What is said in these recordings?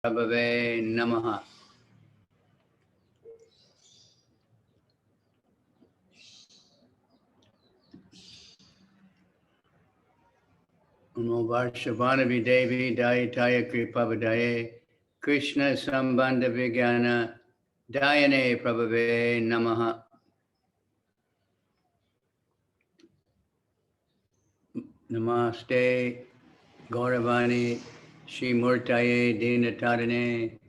Prabhave Namaha. Namo Varshavanavi Devi Dayataya Kripavadaye Krishna Sambandha Vijnana Dayane Prabhave Namaha. Namaste Gauravani Shri Murtaye Dinatadane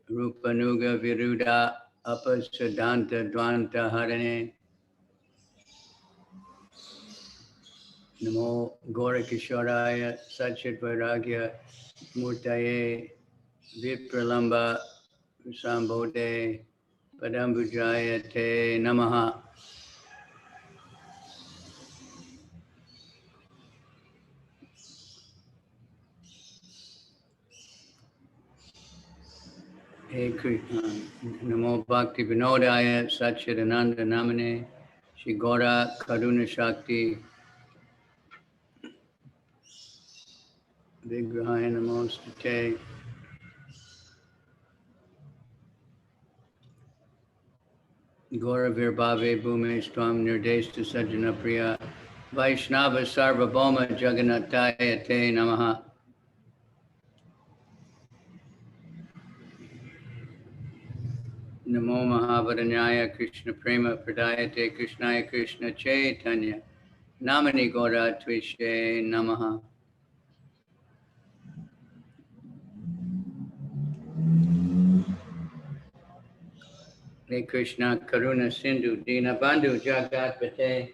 Rupanuga Viruda Apasadanta Dvanta Harane. Namo Gaurakishoraya Satchit Vairagya Murtaye Vipralamba Sambodhe Padambujaya Te Namaha. Namo Bhakti Vinodaya Satchidananda Namane Shri Gaura Karuna Shakti Vigrahaya Namostate. Gaura Virbhave Bhume Stvam Nirdeshta Sajjana Priya Vaishnava Sarvabhauma Jagannataya Te Namaha. Namo Mahavadanyaya Krishna Prema Pradayate Krishnaya Krishna Chaitanya Namani Gaura Tvishe Namaha. Hare Krishna Karuna Sindhu Dina Bandhu Jagat Pate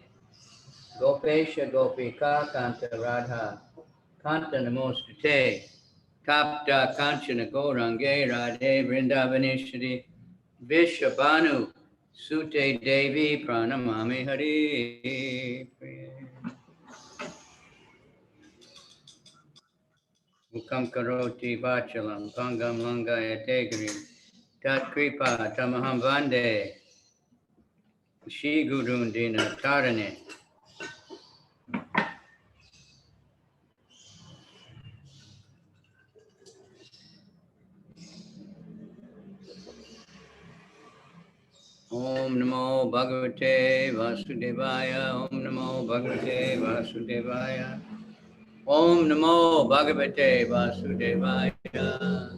Gopesha Gopika Kanta Radha Kanta Namostate Tapta Kanchana Gaurange Radhe Vrindavaneshwari Vishabhanu Sute Devi Pranamami Hari Mukam Karoti Vachalam Pangam Langaya Tegri Tat Kripa Tamaham Vande Shri Gurun Dina Tarane. Om Namo Bhagavate Vasudevaya. Om Namo Bhagavate Vasudevaya. Om Namo Bhagavate Vasudevaya.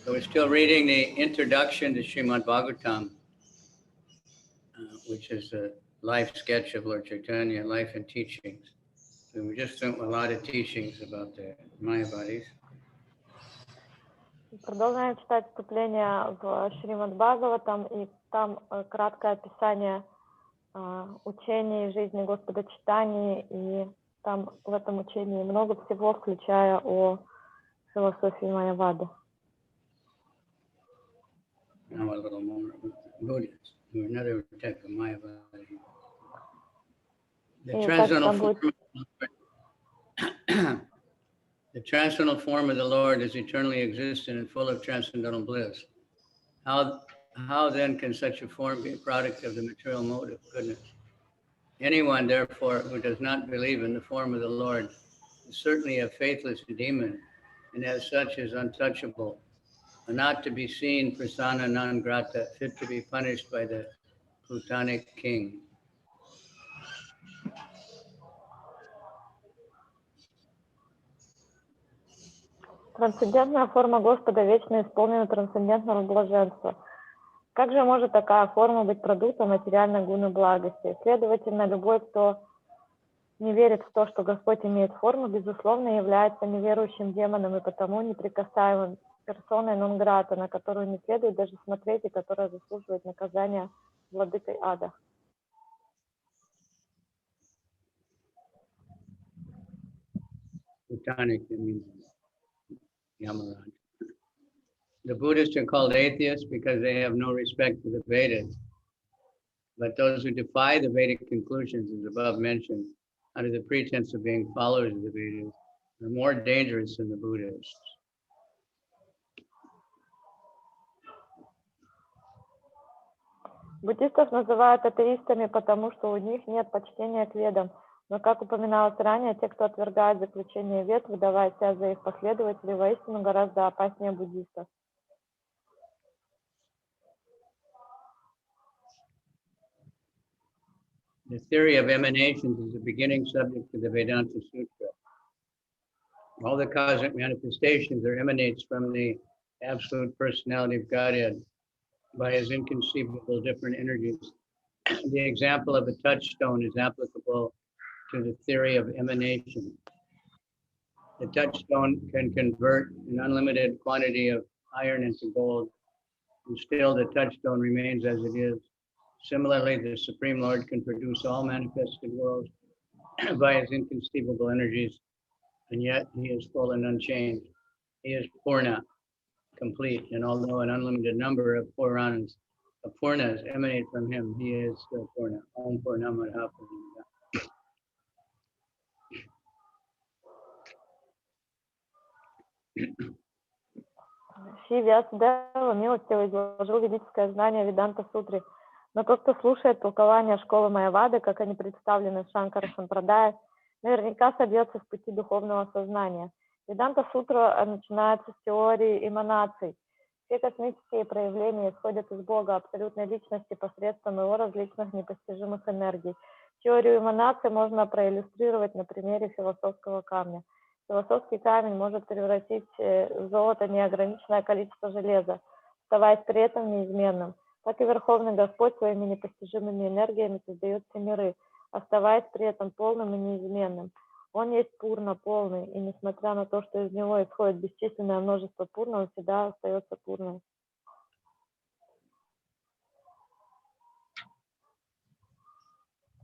So we're still reading the introduction to Srimad Bhagavatam, which is a life sketch of Lord Chaitanya, life and teachings. So we just went a lot of teachings about the Mayavadis. Продолжаем читать вступление в Шримад Бхагаватам, и там краткое описание учений жизни Господа Чайтаньи, и там в этом учении много всего, включая о философии Майявады. Now a little more Buddhist, another type of Mayavadi. The transcendental form of the Lord is eternally existent and full of transcendental bliss. How then can such a form be a product of the material mode of goodness? Anyone, therefore, who does not believe in the form of the Lord is certainly a faithless demon, and as such is untouchable, and not to be seen persona non grata, fit to be punished by the Plutonic king. Трансцендентная форма Господа вечно исполнена трансцендентного блаженства. Как же может такая форма быть продуктом материальной гуны благости? Следовательно, любой, кто не верит в то, что Господь имеет форму, безусловно, является неверующим демоном и потому неприкасаемым персоной нон-грата, на которую не следует даже смотреть и которая заслуживает наказания владыкой ада. The Buddhists are called atheists because they have no respect for the Vedas. But those who defy the Vedic conclusions, as above mentioned, under the pretense of being followers of the Vedas, are more dangerous than the Buddhists. Буддистов называют атеистами, потому что у них нет почтения к ведам. Но, как упоминалось ранее, те, кто отвергает заключение вед, выдавая себя за их последователей, воистину гораздо опаснее буддистов. The theory of emanations is the beginning subject of the Vedanta Sutra. All the cosmic manifestations are emanates from the absolute personality of Godhead by his inconceivable different energies. The example of a touchstone is applicable to the theory of emanation. The touchstone can convert an unlimited quantity of iron into gold, and still the touchstone remains as it is. Similarly, the Supreme Lord can produce all manifested worlds by his inconceivable energies, and yet he is full and unchanged. He is Purna, complete, and although an unlimited number of Puranas, Purnas emanate from him, he is still Purna. Om Purnamada Purnamada. Шри Вьясадева милостиво изложил ведическое знание Веданта Сутры, но тот, кто слушает толкования школы Майявады, как они представлены в Шанкара Сампрадае, наверняка собьется с пути духовного сознания. Веданта Сутра начинается с теории эманаций. Все космические проявления исходят из Бога, абсолютной личности, посредством его различных непостижимых энергий. Теорию эманаций можно проиллюстрировать на примере философского камня. Философский камень может превратить в золото неограниченное количество железа, оставаясь при этом неизменным. Так и Верховный Господь своими непостижимыми энергиями создает все миры, оставаясь при этом полным и неизменным. Он есть Пурна, полный, и несмотря на то, что из него исходит бесчисленное множество Пурна, он всегда остается Пурной.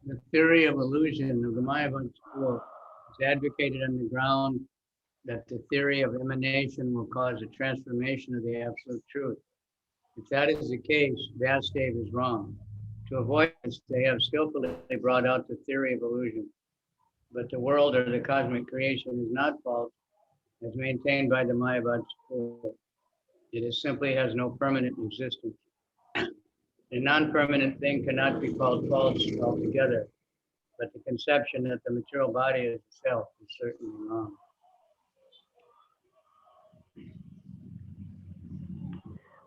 The theory of illusion of the Mayavad school is advocated on the ground that the theory of emanation will cause a transformation of the absolute truth. If that is the case, Vyasadeva is wrong. To avoid this, they have skillfully brought out the theory of illusion. But the world or the cosmic creation is not false, as maintained by the Mayavad school. It is simply has no permanent existence. A non-permanent thing cannot be called false altogether, but the conception that the material body is itself is certainly wrong.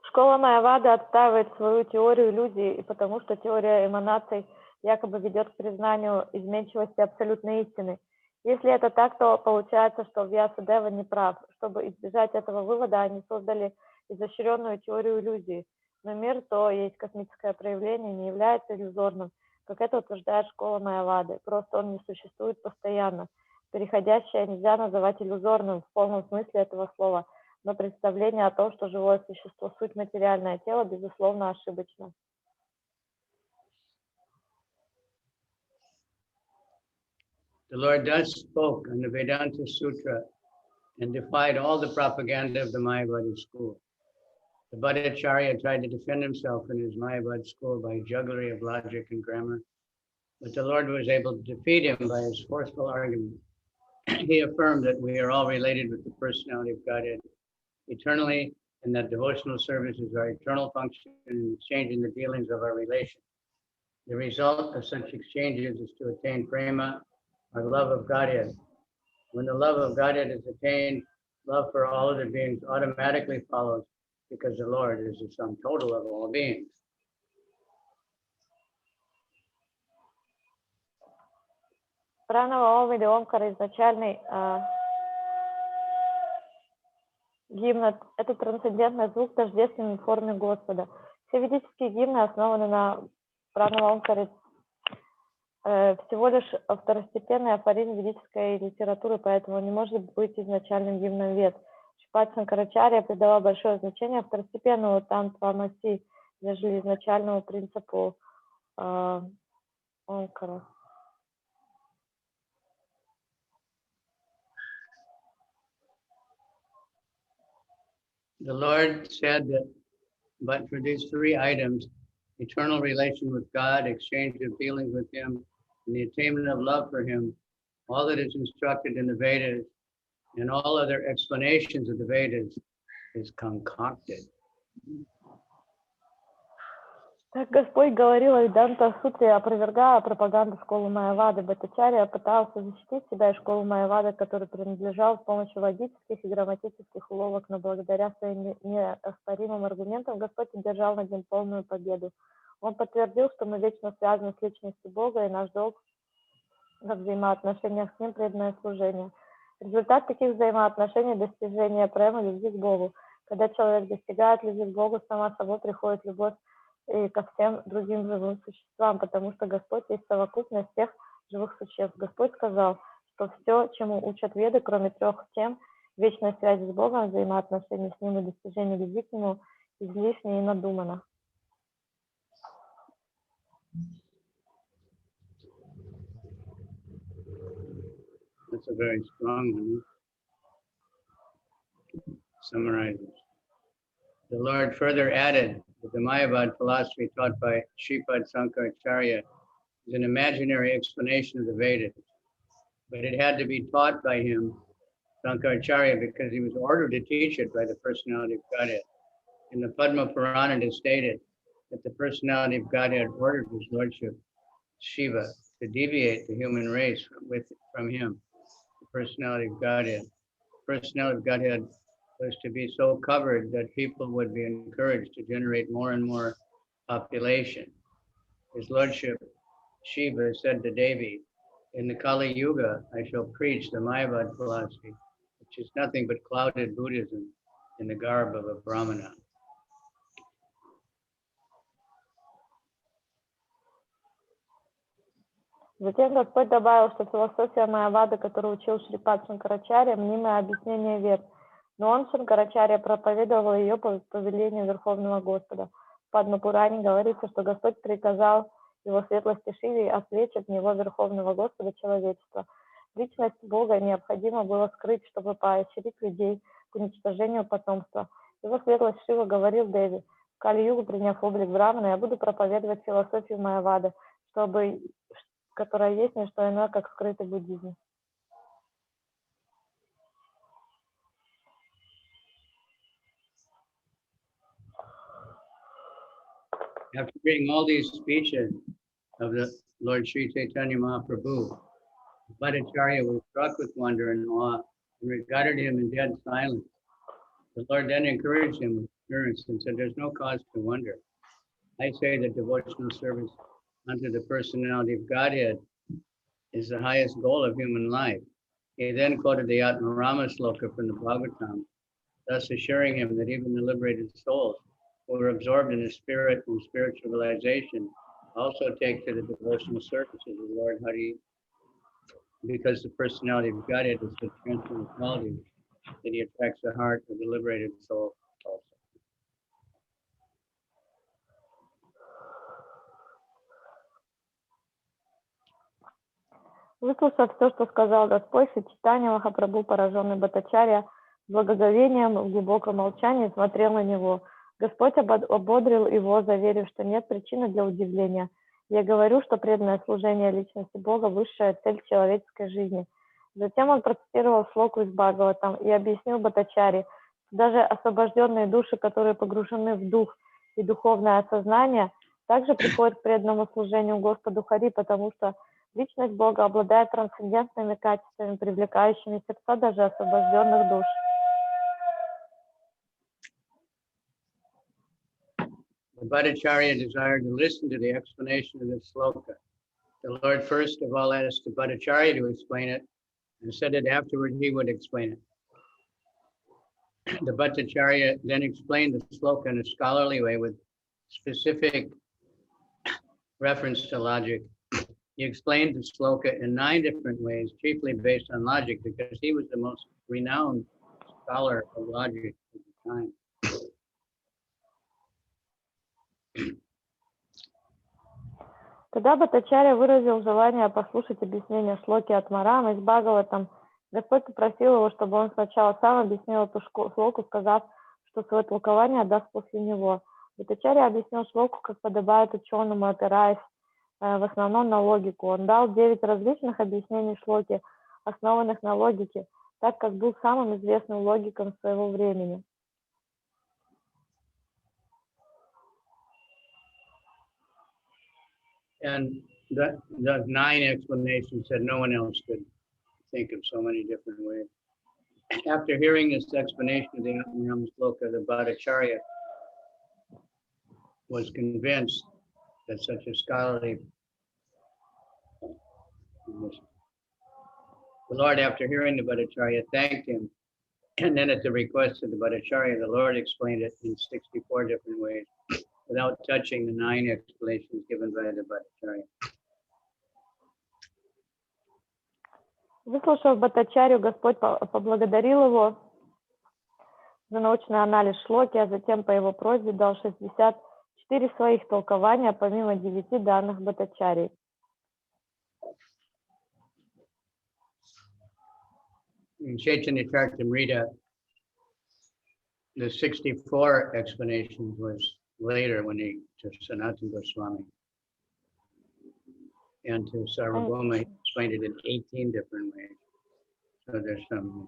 Школа Майявады отстаивает свою теорию иллюзий, и потому что теория эманаций якобы ведет к признанию изменчивости абсолютной истины. Если это так, то получается, что Вьясадева не прав. Чтобы избежать этого вывода, они создали изощренную теорию иллюзии. Но мир, то есть космическое проявление, не является иллюзорным, как это утверждает школа Майявады. Просто он не существует постоянно. Переходящее нельзя называть иллюзорным в полном смысле этого слова, но представление о том, что живое существо – суть материальное тело, безусловно, ошибочно. The Lord thus spoke on the Vedanta Sutra and defied all the propaganda of the Mayavadi school. The Bhattacharya tried to defend himself in his Mayavad school by jugglery of logic and grammar, but the Lord was able to defeat him by his forceful argument. He affirmed that we are all related with the personality of Godhead eternally, and that devotional service is our eternal function in exchanging the dealings of our relation. The result of such exchanges is to attain prema, our love of Godhead. When the love of Godhead is attained, love for all other beings automatically follows, because the Lord is the sum total of all beings. Пранава Ом или Омкара изначальный гимн – это трансцендентный звук, тождественный форме Господа. Все ведические гимны основаны на Пранава Омкаре, всего лишь второстепенный афоризм ведической литературы, поэтому не может быть изначальным гимном вед. Шримад Шанкарачарья придавал большое значение второстепенному тантвамаси, нежели изначальному принципу Омкара. The Lord said that, but for these three items, eternal relation with God, exchange of feelings with Him, and the attainment of love for Him, all that is instructed in the Vedas and all other explanations of the Vedas is concocted. Так Господь говорил о Веданта Сутре, опровергая пропаганду школы Майявады. Бхаттачарья пытался защитить себя и школу Майявады, который принадлежал с помощью логических и грамматических уловок, но благодаря своим неоспоримым аргументам Господь одержал над ним полную победу. Он подтвердил, что мы вечно связаны с личностью Бога, и наш долг во взаимоотношениях с Ним преданное служение. Результат таких взаимоотношений – достижение према, любви к Богу. Когда человек достигает любви к Богу, сама собой приходит любовь и ко всем другим живым существам, потому что Господь есть совокупность всех живых существ. Господь сказал, что все, чему учат веды, кроме 3 тем, вечной связи с Богом, взаимоотношения с Ним и достижения любви к Нему, излишне и надумано. That's a very strong one. Summarizes. The Lord further added that the Mayavad philosophy taught by Shripad Sankaracharya is an imaginary explanation of the Vedas, but it had to be taught by him, Sankaracharya, because he was ordered to teach it by the personality of Godhead. In the Padma Purana, it is stated that the personality of Godhead ordered his lordship, Shiva, to deviate the human race from him, the personality of Godhead. The personality of Godhead was to be so covered that people would be encouraged to generate more and more population. His lordship, Shiva, said to Devi, in the Kali Yuga, I shall preach the Mayavad philosophy, which is nothing but clouded Buddhism in the garb of a Brahmana. Затем Господь добавил, что философия Майявады, которую учил Шрипад Шанкарачарья, мнимое объяснение вед, но он, Шанкарачарья, проповедовал ее по повелению Верховного Господа. В Падма-Пуране говорится, что Господь приказал его светлости Шиве отвлечь от него Верховного Господа человечества. Личность Бога необходимо было скрыть, чтобы поощрить людей к уничтожению потомства. Его светлость Шива говорил Деви: в Кали-югу, приняв облик Брамана, я буду проповедовать философию Майявады, которая есть не что иное, как скрытый буддизм. After reading all these speeches of the Lord Sri Chaitanya Mahaprabhu, Bhattacharya was struck with wonder and awe and regarded him in dead silence. The Lord then encouraged him with assurance and said, there's no cause to wonder. I say that devotional service unto the personality of Godhead is the highest goal of human life. He then quoted the Atmarama sloka from the Bhagavatam, thus assuring him that even the liberated souls who are absorbed in the spirit and spiritual realization also take to the devotional services of the Lord Hari, because the personality of Godhead is the transcendental quality that he attracts the heart of the liberated soul also. Выслушав все, что сказал Господь, Чайтанья Махапрабху, пораженный Бхаттачарья, с благоговением в глубоком молчании смотрел на него. Господь ободрил его, заверив, что нет причины для удивления. Я говорю, что преданное служение личности Бога – высшая цель человеческой жизни. Затем он процитировал шлоку из Бхагаватам и объяснил Бхаттачарье, что даже освобожденные души, которые погружены в дух и духовное осознание, также приходят к преданному служению Господу Хари, потому что личность Бога обладает трансцендентными качествами, привлекающими сердца даже освобожденных душ. The Bhattacharya desired to listen to the explanation of this sloka. The Lord first of all asked the Bhattacharya to explain it and said that afterward he would explain it. The Bhattacharya then explained the sloka in a scholarly way with specific reference to logic. He explained the sloka in 9 different ways, chiefly based on logic, because he was the most renowned scholar of logic at the time. Когда Бхаттачарья выразил желание послушать объяснение шлоки Атмарама из Бхагаватам, Господь попросил его, чтобы он сначала сам объяснил эту шлоку, сказав, что свое толкование отдаст после него. Бхаттачарья объяснил шлоку, как подобает ученому, опираясь в основном на логику. Он дал 9 различных объяснений шлоки, основанных на логике, так как был самым известным логиком своего времени. And the 9 explanations said no one else could think of so many different ways. After hearing this explanation of the Atmarama Sloka, the Bhattacharya was convinced that such a scholarly... The Lord, after hearing the Bhattacharya, thanked him. And then at the request of the Bhattacharya, the Lord explained it in 64 different ways, without touching the 9 explanations given by the Bhattacharya. Выслушав Бхаттачарью, Господь поблагодарил его за научный анализ шлоки, а затем по его просьбе дал 64 своих толкования, помимо 9 данных Бхаттачарьей. In Chaitanya Charitamrita, the 64 explanations was later when he to Sanatana Goswami. And to Sarvabhauma, he explained it in 18 different ways. So there's some...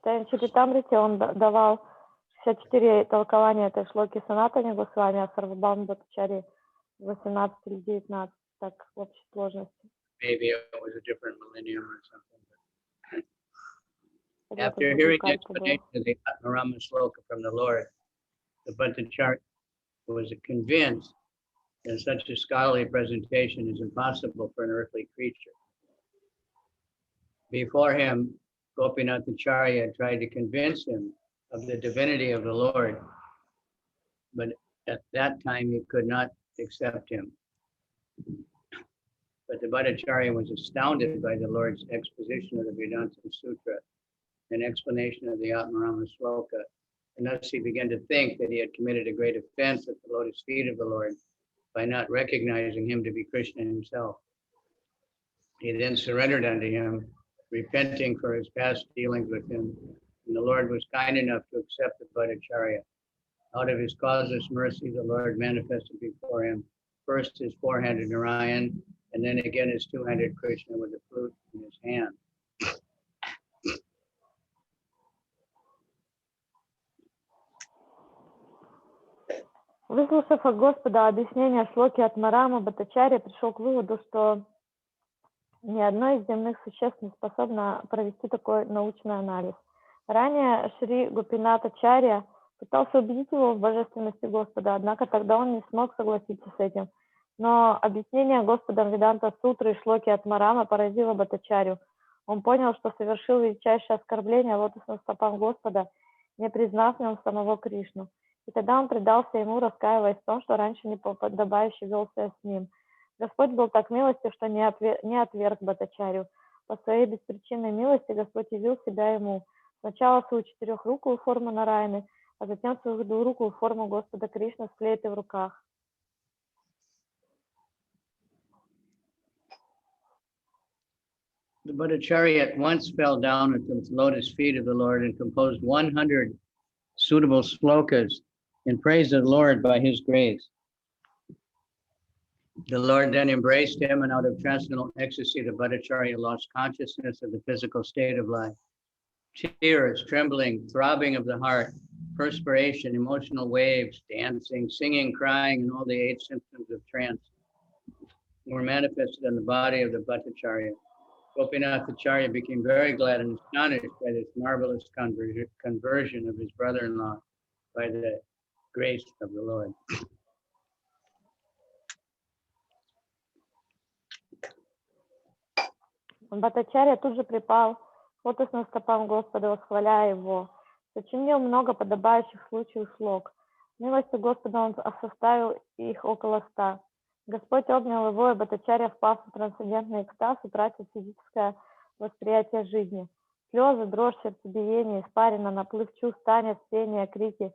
В Чаритамрите он давал 64 толкования этой шлоки Санатане Госвами, а Сарвабхаума Бхаттачарьи 18 или 19, так в общей сложности. Maybe it was a different millennium or something. After hearing the explanation of the Atmarama Sloka from the Lord, the Bhattacharya was convinced that such a scholarly presentation is impossible for an earthly creature. Before him, Gopinathacharya tried to convince him of the divinity of the Lord, but at that time he could not accept him. But the Bhattacharya was astounded by the Lord's exposition of the Vedanta Sutra, an explanation of the Atmarama Sloka, and thus he began to think that he had committed a great offense at the lotus feet of the Lord by not recognizing him to be Krishna himself. He then surrendered unto him, repenting for his past dealings with him, and the Lord was kind enough to accept the Bhattacharya. Out of his causeless mercy, the Lord manifested before him first his four-handed Narayan, and then again his two-handed Krishna with a flute in his hand. Выслушав от Господа объяснение шлоки Атмарама, Бхаттачарья пришел к выводу, что ни одно из земных существ не способно провести такой научный анализ. Ранее Шри Гопинатачарья пытался убедить его в божественности Господа, однако тогда он не смог согласиться с этим. Но объяснение Господом Веданта Сутры и шлоки Атмарама поразило Бхаттачарью. Он понял, что совершил величайшее оскорбление лотосным стопам Господа, не признав в нем самого Кришну. И тогда он предался ему, раскаиваясь в том, что раньше неподобающе вел себя с ним. Господь был так милостив, что не отверг Бхаттачарью. По своей беспричинной милости Господь явил себя ему. Сначала свою четырехрукую форму Нараяны, а затем свою двурукую форму Господа Кришны с флейтой в руках. The Bhattacharya at once fell down at the lotus feet of the Lord and composed 100 suitable slokas in praise of the Lord by his grace. The Lord then embraced him, and out of transcendental ecstasy, the Bhattacharya lost consciousness of the physical state of life. Tears, trembling, throbbing of the heart, perspiration, emotional waves, dancing, singing, crying, and all the 8 symptoms of trance were manifested in the body of the Bhattacharya. Gopinathacharya became very glad and astonished by this marvelous conversion of his brother-in-law by the grace of the Lord. Бхаттачарья тут же припал к лотосным стопам Господа, восхваляя его. Сочинил много подобающих случаев шлок. Милостью Господа он составил их около 100. Господь обнял его, и Бхаттачарья, впав в трансцендентный экстаз, утратил физическое восприятие жизни. Слезы, дрожь, сердцебиение, испарина, наплыв чувств, танец, пение, крики.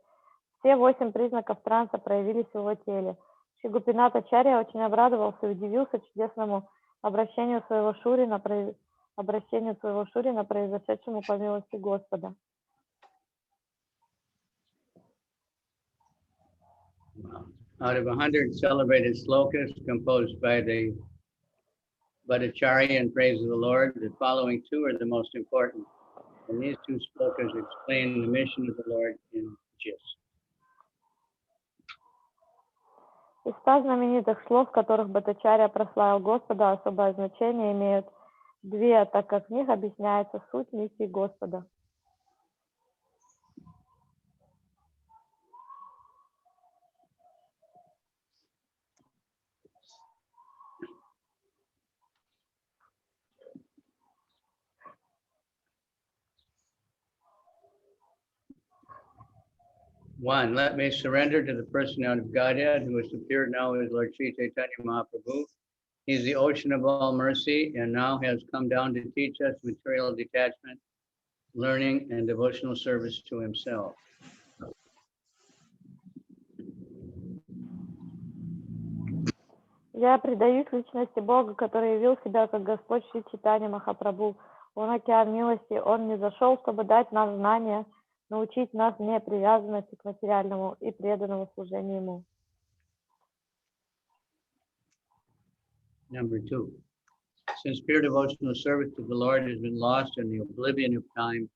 Все 8 признаков транса проявились в его теле. Шри Гопинатачарья очень обрадовался и удивился чудесному обращению своего Шурина, произошедшему по милости Господа. Out of 100 celebrated slokas composed by the Bhattacharya in praise of the Lord, the following 2 are the most important. And these 2 slokas explain the mission of the Lord in gist. Из 100 знаменитых слов, в которых Бхаттачарья прославил Господа, особое значение имеют 2, так как в них объясняется суть миссии Господа. One, let me surrender to the personality of Godhead, who has appeared now as Lord Sri Chaitanya Mahaprabhu. He is the ocean of all mercy and now has come down to teach us material detachment, learning, and devotional service to himself. Я предаюсь личности Бога, который явил себя как Господь Шри Чайтанья Махапрабху. Он океан милости, Он не зашел, чтобы дать нам знания, научить нас непривязанности к материальному и преданному служению Ему. Number 2, since pure devotional service to the Lord has been lost in the oblivion of time,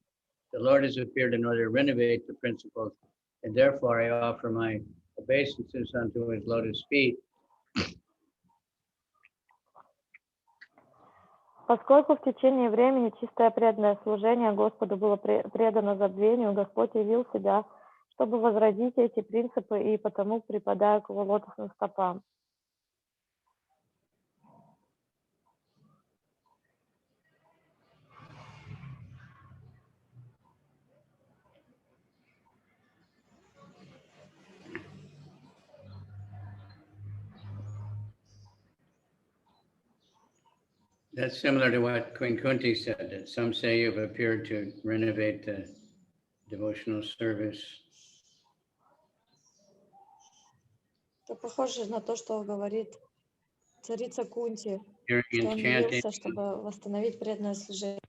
the Lord has appeared in order to renovate the principles, and therefore I offer my obeisances unto his lotus feet. Поскольку в течение времени чистое преданное служение Господу было предано забвению, Господь явил себя, чтобы возродить эти принципы, и потому припадаю к Его лотосным стопам. That's similar to what Queen Kunti said, that some say you've appeared to renovate the devotional service. Это похоже на то, что говорит царица Кунти, You're что он enchanting. явился, чтобы восстановить преданное служение.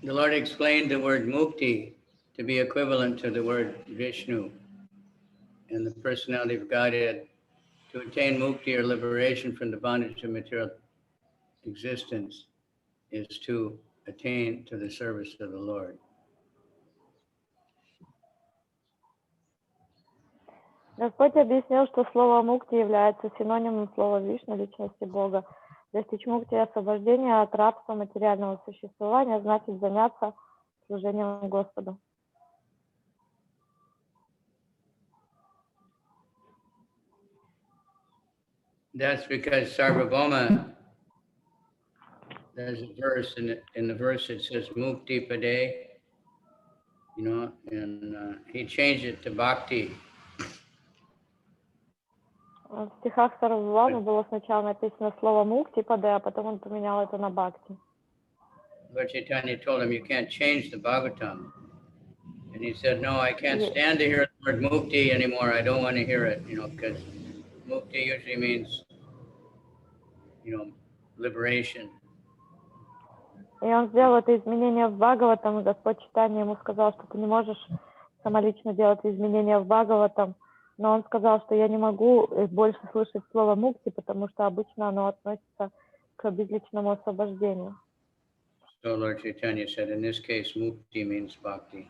The Lord explained the word mukti to be equivalent to the word Vishnu and the personality of Godhead. To attain mukti or liberation from the bondage of material existence is to attain to the service of the Lord. Господь объяснил, что слово «мукти» является синонимом слова «вишну» личности Бога. Достичь мукти и освобождения от рабства материального существования значит заняться служением Господу. That's because Sarvabhauma, there's a verse in the verse it says mukti pade, and he changed it to bhakti. В стихах Сарвабхаумы было сначала написано слово «мукти» паде, а потом он поменял это на «бхакти». Lord Chaitanya told him, you can't change the Bhagavatam. And he said, no, I can't stand to hear the word mukti anymore. I don't want to hear it, because mukti usually means, liberation. И он сделал это изменение в Бхагаватам, и Господь Чайтанья ему сказал, что ты не можешь самолично делать изменения в Бхагаватам. Но он сказал, что я не могу больше слышать слово «мукти», потому что обычно оно относится к безличному освобождению. So Lord Chaitanya said, in this case, mukti means bhakti.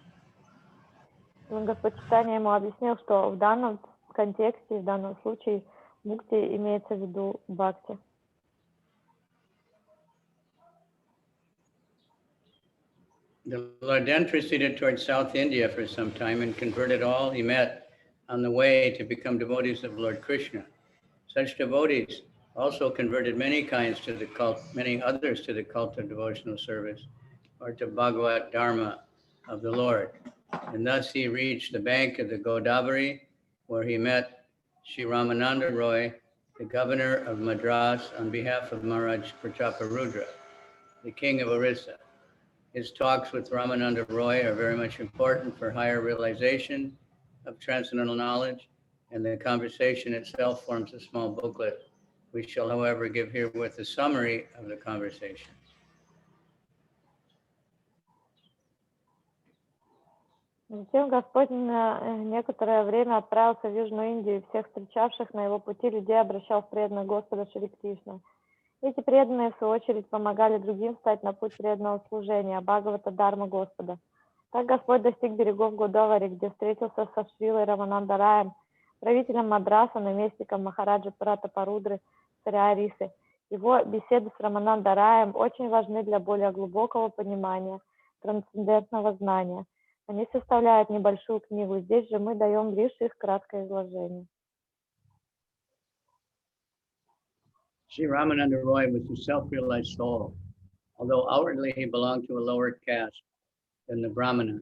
Господь Чайтанья ему объяснил, что в данном контексте, в данном случае, мукти имеется в виду бхакти. The Lord then proceeded towards South India for some time and converted all he met on the way to become devotees of Lord Krishna. Such devotees also converted many others to the cult of devotional service or to Bhagavat Dharma of the Lord. And thus he reached the bank of the Godavari, where he met Sri Ramananda Roy, the governor of Madras, on behalf of Maharaj Prataparudra, the king of Orissa. His talks with Ramananda Roy are very much important for higher realization of transcendental knowledge, and the conversation itself forms a small booklet. We shall, however, give herewith a summary of the conversation. Затем Господь на некоторое время отправился в Южную Индию, и всех встречавших на его пути людей обращал в преданных Господа Шри Кришна. Эти преданные, в свою очередь, помогали другим встать на путь преданного служения, Бхагавата Дарма Господа. Так Господь достиг берегов Годавари, где встретился со Шрилой Раманандараем, правителем Мадраса, наместником Махараджа Пратапарудры, царя Арисы. Его беседы с Раманандараем очень важны для более глубокого понимания трансцендентного знания. Они составляют небольшую книгу, здесь же мы даем лишь их краткое изложение. Sri Ramananda Roy was a self-realized soul. Although outwardly he belonged to a lower caste than the Brahmana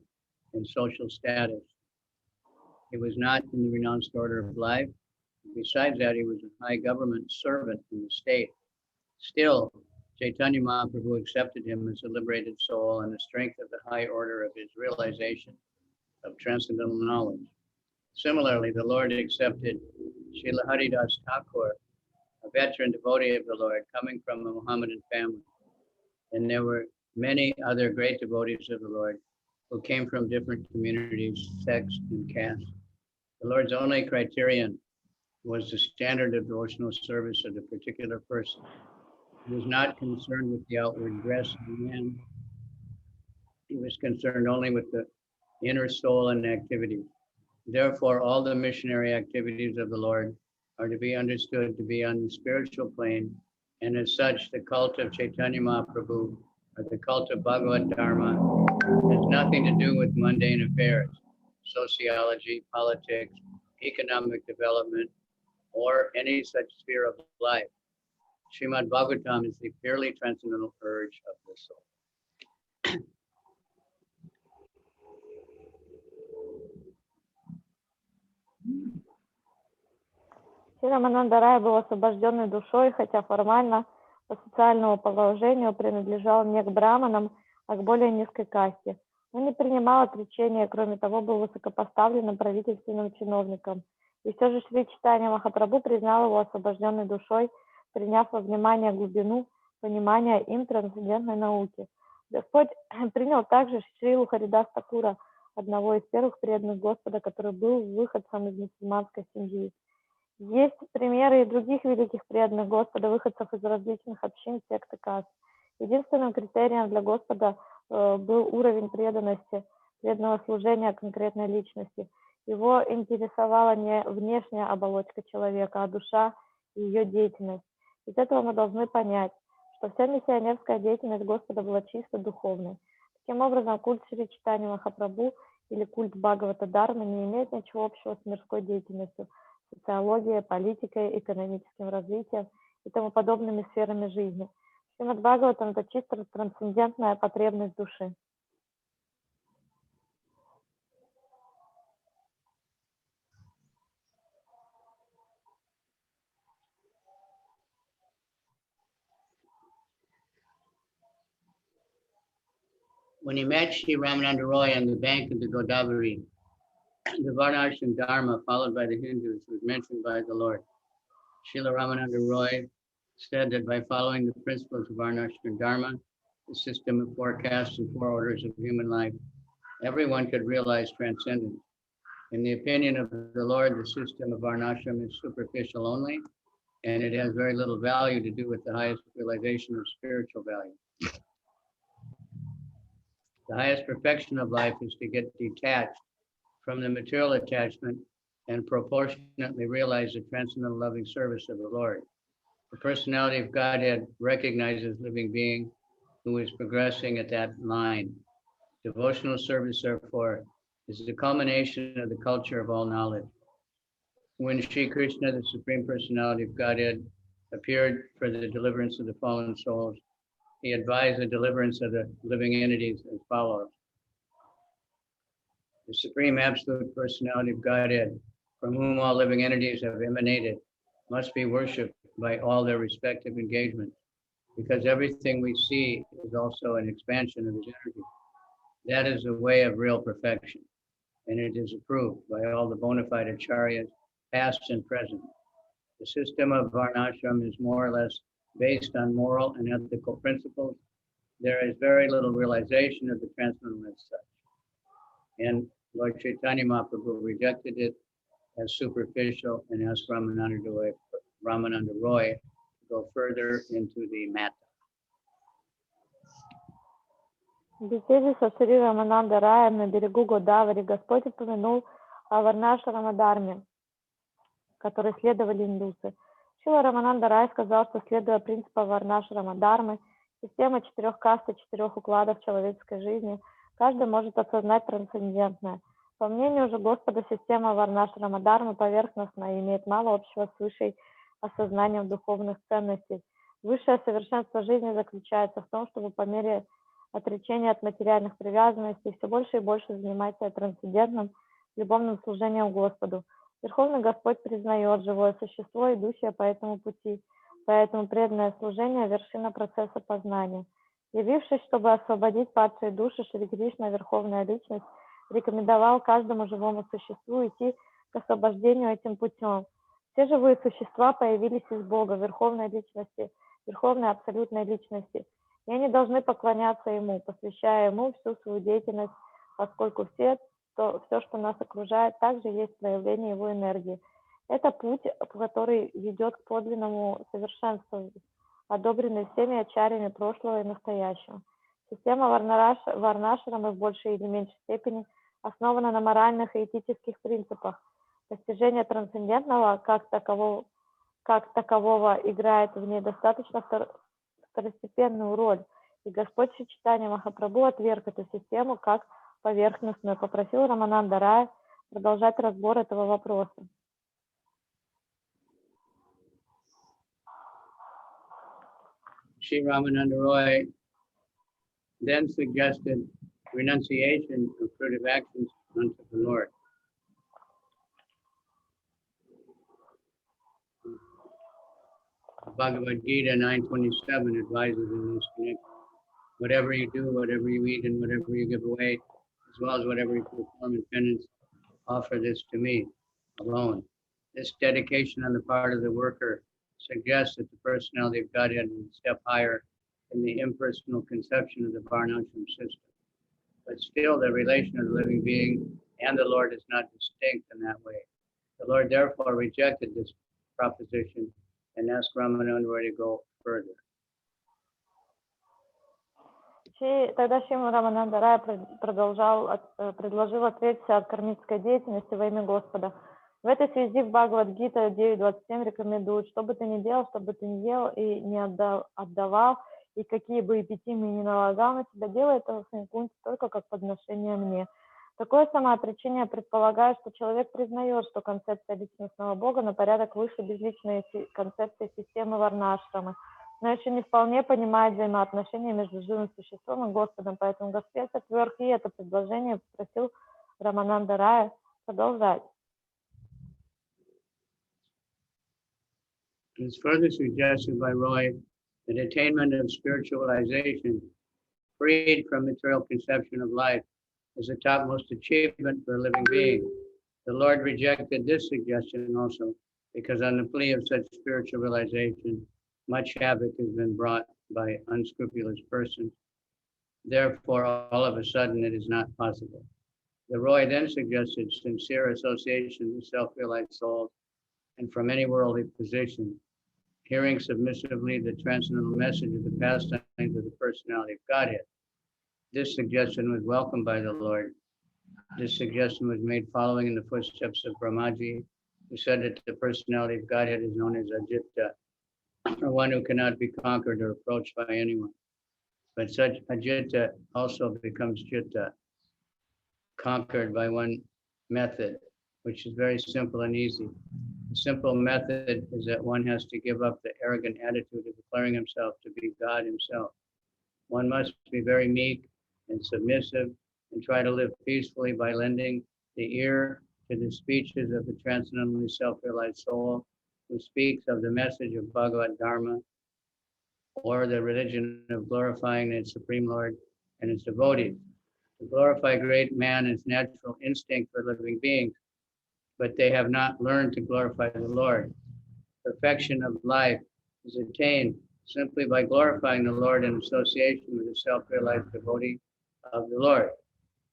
in social status, he was not in the renounced order of life. Besides that, he was a high government servant in the state. Still, Chaitanya Mahaprabhu accepted him as a liberated soul on the strength of the high order of his realization of transcendental knowledge. Similarly, the Lord accepted Srila Haridas Thakur, a veteran devotee of the Lord coming from a Mohammedan family. And there were many other great devotees of the Lord who came from different communities, sects, and castes. The Lord's only criterion was the standard of devotional service of the particular person. He was not concerned with the outward dress of the man. He was concerned only with the inner soul and activities. Therefore, all the missionary activities of the Lord are to be understood to be on the spiritual plane, and as such, the cult of Chaitanya Mahaprabhu, or the cult of Bhagavad Dharma, has nothing to do with mundane affairs, sociology, politics, economic development, or any such sphere of life. Srimad Bhagavatam is the purely transcendental urge of the soul. Шри Рамананда Рай был освобожденной душой, хотя формально по социальному положению принадлежал не к браманам, а к более низкой касте. Он не принимал отречения, кроме того, был высокопоставленным правительственным чиновником. И все же Шри Чайтанья Махапрабху признал его освобожденной душой, приняв во внимание глубину понимания им трансцендентной науки. Господь принял также Шрилу Харидас Такура, одного из первых преданных Господа, который был выходцем из мусульманской семьи. Есть примеры и других великих преданных Господа, выходцев из различных общин, сект и каст. Единственным критерием для Господа был уровень преданности, преданного служения конкретной личности. Его интересовала не внешняя оболочка человека, а душа и ее деятельность. Из этого мы должны понять, что вся миссионерская деятельность Господа была чисто духовной. Таким образом, культ Шри Чайтаньи Махапрабху или культ Бхагавата Дхармы не имеет ничего общего с мирской деятельностью, социологией, политикой, экономическим развитием и тому подобными сферами жизни. Шримад Бхагаватам – это чисто трансцендентная потребность души. When he met Sri Ramananda Roy on the bank of the Godavari, the Varnashram Dharma, followed by the Hindus, was mentioned by the Lord. Srila Ramananda Roy said that by following the principles of Varnashram Dharma, the system of four castes and four orders of human life, everyone could realize transcendence. In the opinion of the Lord, the system of Varnashram is superficial only, and it has very little value to do with the highest realization of spiritual value. The highest perfection of life is to get detached from the material attachment and proportionately realize the transcendental loving service of the Lord. The personality of Godhead recognizes living being who is progressing at that line. Devotional service, therefore, is the culmination of the culture of all knowledge. When Sri Krishna, the Supreme Personality of Godhead, appeared for the deliverance of the fallen souls, he advised the deliverance of the living entities as follows. The Supreme Absolute Personality of Godhead, from whom all living entities have emanated, must be worshipped by all their respective engagements, because everything we see is also an expansion of his energy. That is the way of real perfection, and it is approved by all the bona fide acharyas, past and present. The system of Varnashram is more or less based on moral and ethical principles. There is very little realization of the transcendental as such. And Lord Chaitanya Mahaprabhu rejected it as superficial and asked Ramananda Roy go further into the matter. В беседе со Шри Рамананда Раем на берегу Годавари Господь упомянул о Варнашрамадарме, которой следовали индусы. Шрила Рамананда Рай сказал, что следуя принципу Варнашрамадармы, система 4 каст и 4 укладов человеческой жизни, каждый может осознать трансцендентное. По мнению же Господа, система Варнашрамадармы поверхностна и имеет мало общего с высшей осознанием духовных ценностей. Высшее совершенство жизни заключается в том, чтобы по мере отречения от материальных привязанностей все больше и больше заниматься трансцендентным любовным служением Господу. Верховный Господь признает живое существо, идущее по этому пути, поэтому преданное служение – вершина процесса познания. Явившись, чтобы освободить падшие души, Шри Кришна, Верховная Личность, рекомендовал каждому живому существу идти к освобождению этим путем. Все живые существа появились из Бога, Верховной Личности, Верховной Абсолютной Личности, и они должны поклоняться Ему, посвящая Ему всю свою деятельность, поскольку все, что нас окружает, также есть проявление Его энергии. Это путь, который ведет к подлинному совершенству, одобренный всеми ачарьями прошлого и настоящего. Система Варнашрамы в большей или меньшей степени основана на моральных и этических принципах. Постижение трансцендентного как такового играет в ней достаточно второстепенную роль, и Господь Шри Чайтанья Махапрабху отверг эту систему как поверхностную, попросил Рамананда Рая продолжать разбор этого вопроса. Sri Ramananda Roy then suggested renunciation of fruitive actions unto the Lord. Bhagavad Gita 9:27 advises in this connection. Whatever you do, whatever you eat, and whatever you give away, as well as whatever you perform in penance, offer this to me alone. This dedication on the part of the worker suggests that the personality of Godhead is a step higher in the impersonal conception of the Varnashram system. But still, the relation of the living being and the Lord is not distinct in that way. The Lord therefore rejected this proposition and asked Ramananda Roy to go further. Тогда Шримад Рамананда Рай предложил отвлечься от кармической деятельности во имя Господа. В этой связи в Бхагавад-гита 9.27 рекомендует, что бы ты ни делал, что бы ты ни ел и не отдавал, и какие бы эпитимии ни налагал на тебя, делай это в Кунти только как подношение мне. Такое самоотречение предполагает, что человек признает, что концепция личностного Бога на порядок выше безличной концепции системы Варнашрамы, но еще не вполне понимает взаимоотношения между живым существом и Господом, поэтому Господь отверг и это предложение, попросил Рамананда Рая продолжать. It's further suggested by Roy that attainment of spiritualization, freed from material conception of life, is the topmost achievement for a living being. The Lord rejected this suggestion also, because on the plea of such spiritual realization, much havoc has been brought by unscrupulous persons. Therefore, all of a sudden, it is not possible. The Roy then suggested sincere association with self-realized souls and from any worldly position, hearing submissively the transcendental message of the pastimes of the personality of Godhead. This suggestion was welcomed by the Lord. This suggestion was made following in the footsteps of Brahmaji, who said that the personality of Godhead is known as Ajita, or one who cannot be conquered or approached by anyone. But such Ajita also becomes Chitta, conquered by one method, which is very simple and easy. The simple method is that one has to give up the arrogant attitude of declaring himself to be God himself. One must be very meek and submissive and try to live peacefully by lending the ear to the speeches of the transcendently self-realized soul who speaks of the message of Bhagavad Dharma or the religion of glorifying the Supreme Lord and its devotees. To glorify great man is natural instinct for living beings, but they have not learned to glorify the Lord. Perfection of life is attained simply by glorifying the Lord in association with the self-realized devotee of the Lord.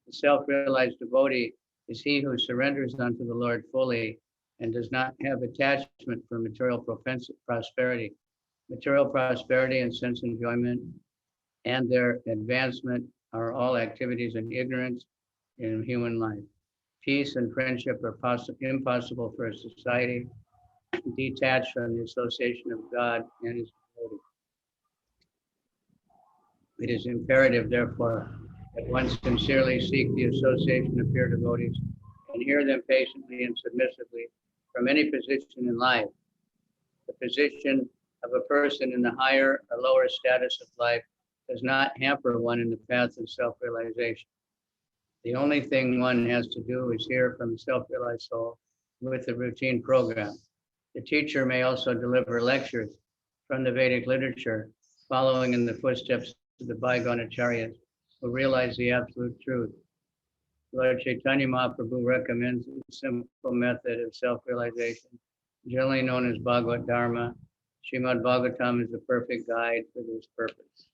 The self-realized devotee is he who surrenders unto the Lord fully and does not have attachment for material prosperity. Material prosperity and sense enjoyment and their advancement are all activities in ignorance in human life. Peace and friendship are impossible for a society detached from the association of God and His devotees. It is imperative, therefore, that one sincerely seek the association of pure devotees and hear them patiently and submissively from any position in life. The position of a person in the higher or lower status of life does not hamper one in the path of self-realization. The only thing one has to do is hear from the self-realized soul with the routine program. The teacher may also deliver lectures from the Vedic literature, following in the footsteps of the bygone acharyas who realize the absolute truth. Lord Chaitanya Mahaprabhu recommends a simple method of self-realization, generally known as Bhagavad Dharma. Srimad Bhagavatam is the perfect guide for this purpose.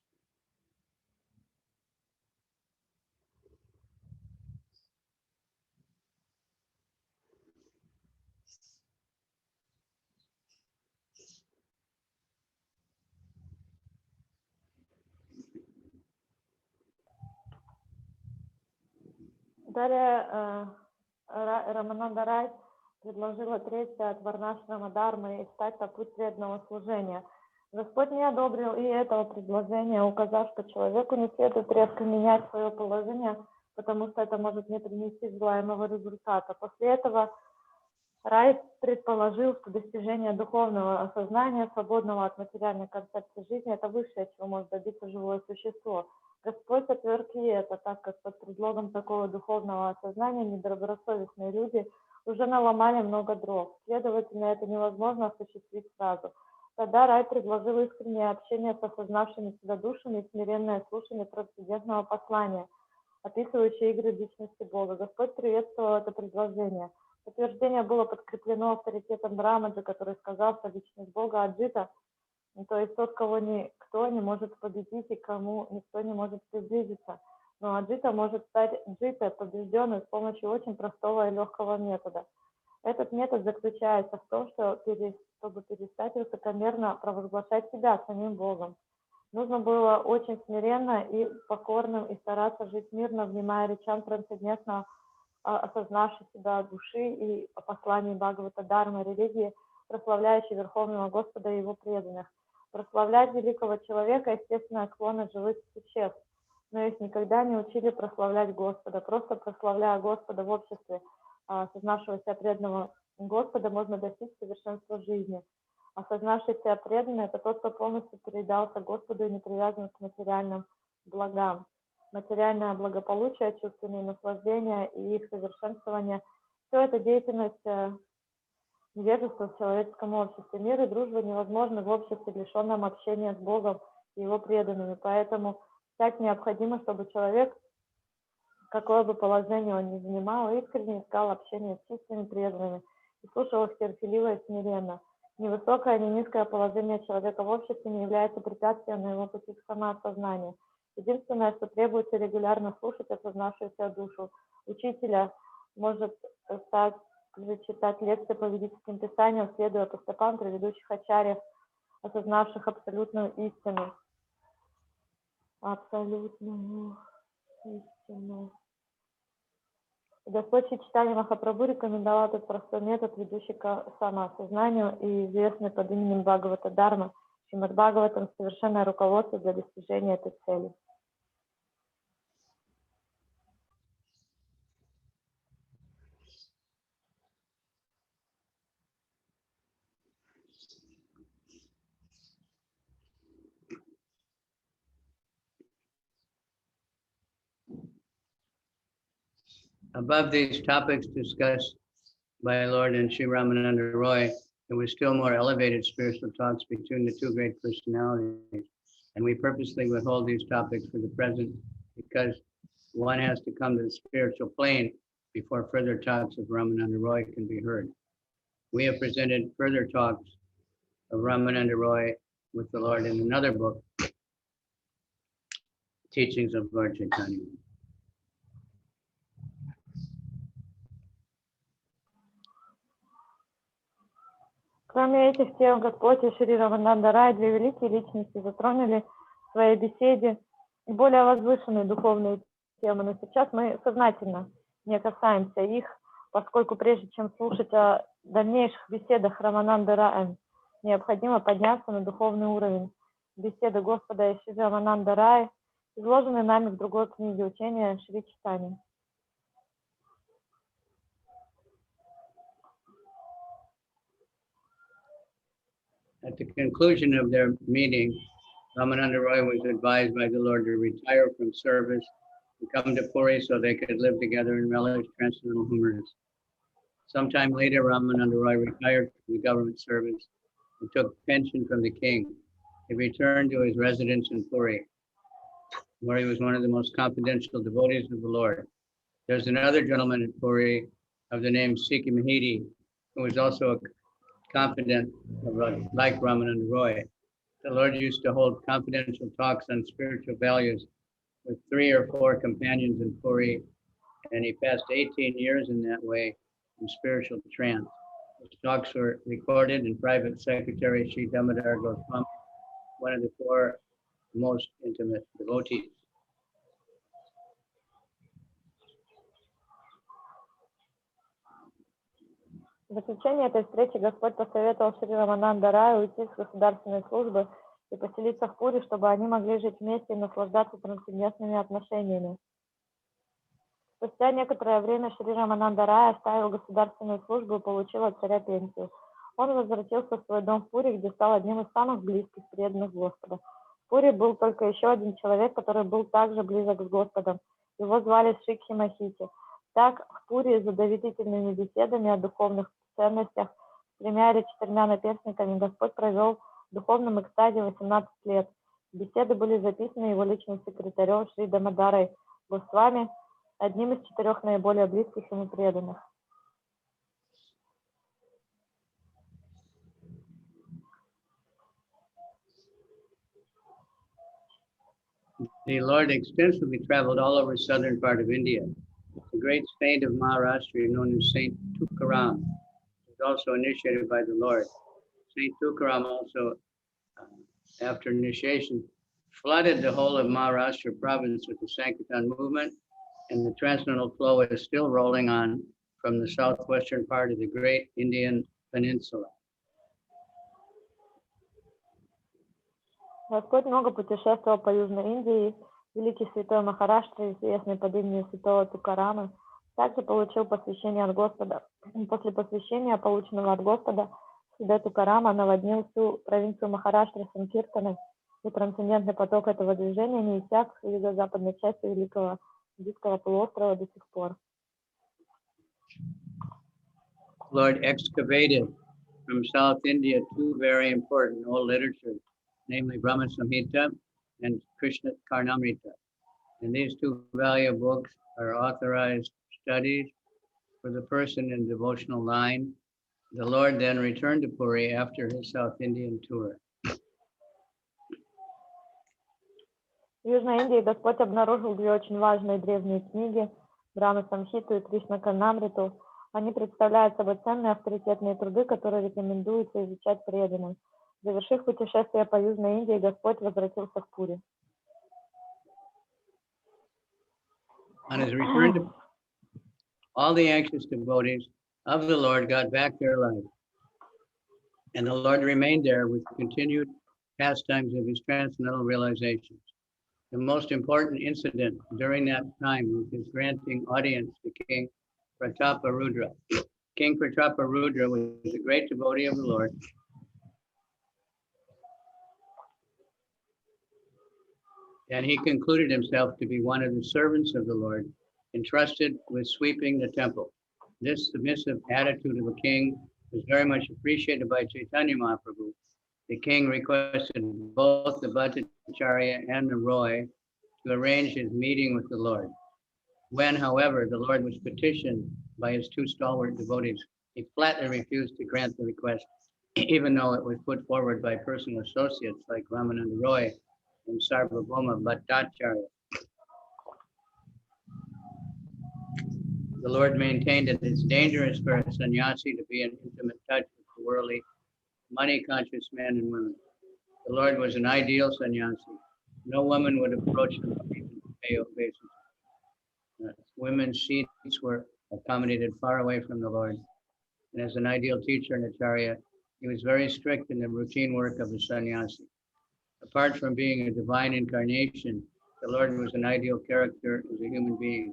Далее Рамананда Рай предложила отречься от варнашрама Дharмы и встать на путь преданного служения. Господь не одобрил и этого предложения, указав, что человеку не следует резко менять свое положение, потому что это может не принести желаемого результата. После этого Рай предположил, что достижение духовного осознания, свободного от материальной концепции жизни, это высшее, чего может добиться живое существо. Господь отверг и это, так как под предлогом такого духовного осознания недобросовестные люди уже наломали много дров. Следовательно, это невозможно осуществить сразу. Тогда Рай предложил искреннее общение с осознавшими себя душами и смиренное слушание трансцендентного послания, описывающее игры личности Бога. Господь приветствовал это предложение. Утверждение было подкреплено авторитетом Брамаджи, который сказал, что личность Бога Аджита, то есть тот, кого никто не может победить и кому никто не может приблизиться. Но Аджита может стать джитой, побежденной с помощью очень простого и легкого метода. Этот метод заключается в том, чтобы перестать высокомерно провозглашать себя самим Богом. Нужно было очень смиренно и покорным и стараться жить мирно, внимая речам трансцендентного, осознавшей себя души и о послании Бхагавата Дharma, религии, прославляющей Верховного Господа и Его преданных. Прославлять великого человека – естественная склонность живых существ, но их никогда не учили прославлять Господа. Просто прославляя Господа в обществе осознавшего себя преданного Господа, можно достичь совершенства жизни. Осознавший себя преданный – это тот, кто полностью передался Господу и не привязан к материальным благам. Материальное благополучие, чувственные наслаждения и их совершенствование – все это деятельность невежества в человеческом обществе. Мир и дружба невозможны в обществе, лишенном общения с Богом и Его преданными. Поэтому так необходимо, чтобы человек, какое бы положение он ни занимал, искренне искал общение с чистыми преданными и слушал их терпеливо и смиренно. Ни высокое, ни низкое положение человека в обществе не является препятствием на его пути к самоосознанию. Единственное, что требуется регулярно слушать осознавшуюся душу. Учителя может стать читать лекции по ведическим писаниям, следуя по стопам предыдущих ачарьев, осознавших абсолютную истину. Абсолютную истину. Господь Чайтанья Махапрабху рекомендовал этот простой метод, ведущий к самоосознанию, и известный под именем Бхагавата Дharma, Шримад Бхагаватам, совершенное руководство для достижения этой цели. Above these topics discussed by Lord and Sri Ramananda Roy, there was still more elevated spiritual talks between the two great personalities. And we purposely withhold these topics for the present because one has to come to the spiritual plane before further talks of Ramananda Roy can be heard. We have presented further talks of Ramananda Roy with the Lord in another book, Teachings of Lord Chaitanya. Кроме этих тем, Господь и Шри Рамананда Рай, две великие личности, затронули в своей беседе и более возвышенные духовные темы. Но сейчас мы сознательно не касаемся их, поскольку прежде чем слушать о дальнейших беседах Рамананды Рая, необходимо подняться на духовный уровень. Беседы Господа и Шри Рамананда Рая изложены нами в другой книге учения Шри Читани. At the conclusion of their meeting, Ramananda Roy was advised by the Lord to retire from service and come to Puri so they could live together and relish transcendental humors. Sometime later, Ramananda Roy retired from the government service and took pension from the king. He returned to his residence in Puri, where he was one of the most confidential devotees of the Lord. There's another gentleman in Puri of the name Sikhi Mahidi, who was also a confident like Ramananda Roy. The Lord used to hold confidential talks on spiritual values with 3 or 4 companions in Puri, and he passed 18 years in that way in spiritual trance. His talks were recorded, and private secretary Sri Damodar Goswami, one of the 4 most intimate devotees. В заключение этой встречи Господь посоветовал Шри Рамананда Раю уйти с государственной службы и поселиться в Пури, чтобы они могли жить вместе и наслаждаться трансцендентными отношениями. Спустя некоторое время Шри Рамананда Рай оставил государственную службу и получил от царя пенсию. Он возвратился в свой дом в Пури, где стал одним из самых близких преданных Господа. В Пури был только еще один человек, который был также близок с Господом. Его звали Шикхи Махити. Так, в Пури за доверительными беседами о духовных ценностях с 3 или 4 наперсниками Господь провел в духовном экстазе 18 лет. Беседы были записаны его личным секретарем Шри Дамодарой Госвами, одним из 4 наиболее близких ему преданных. The Lord extensively traveled all over southern part of India. The great saint of Maharashtra, known as Saint Tukaram, was also initiated by the Lord. Saint Tukaram also, after initiation, flooded the whole of Maharashtra province with the Sankirtan movement, and the transcendental flow is still rolling on from the southwestern part of the great Indian peninsula. Господь много путешествовал по Южной Индии. Великий святой Махараштра, известный под именем святого Тукарама, также получил посвящение от Господа. После посвящения, полученного от Господа, святой Тукарама наводнил всю провинцию Махараштра Санкиртаной, и трансцендентный поток этого движения не иссяк в юго-западной части Великого Индийского полуострова до сих пор. Lord excavated from South India 2 very important old literatures, namely Brahma Samhita and Krishna Karnamrita. And these 2 valuable books are authorized studies for the person in devotional line. The Lord then returned to Puri after his South Indian tour. В Южной Индии Господь обнаружил 2 очень важные древние книги, Брахма Самхиту и Кришна Карнамриту. Они представляют собой ценные авторитетные труды, которые рекомендуется изучать преданным. Завершив путешествие по Южной Индии, Господь возвратился в Пури. On his return to all the anxious devotees of the Lord got back their life, and the Lord remained there with continued pastimes of his transcendental realizations. The most important incident during that time was his granting audience to King Prataparudra. King Prataparudra was a great devotee of the Lord. And he concluded himself to be one of the servants of the Lord, entrusted with sweeping the temple. This submissive attitude of the king was very much appreciated by Chaitanya Mahaprabhu. The king requested both the Bhattacharya and the Roy to arrange his meeting with the Lord. When, however, the Lord was petitioned by his 2 stalwart devotees, he flatly refused to grant the request, even though it was put forward by personal associates like Ramananda Roy and Sarvabhauma Bhattacharya. The Lord maintained that it's dangerous for a sannyasi to be in intimate touch with the worldly money-conscious men and women. The Lord was an ideal sannyasi. No woman would approach him on a basis. Women's seats were accommodated far away from the Lord. And as an ideal teacher and acharya, he was very strict in the routine work of a sannyasi. Apart from being a divine incarnation, the Lord was an ideal character as a human being.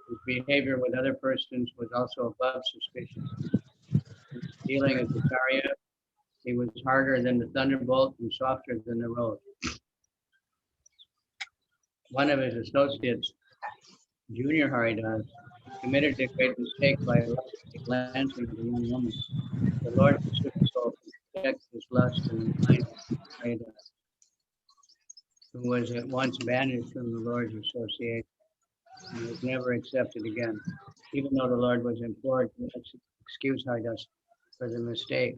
His behavior with other persons was also above suspicion. Dealing as acharya, he was harder than the thunderbolt and softer than the rose. One of his associates, Junior Haridas, committed a great mistake by glancing at a young woman. The Lord took to protect his lust and mind of Haridas, who was at once banished from the Lord's association and was never accepted again, even though the Lord was implored to excuse Haridas for the mistake.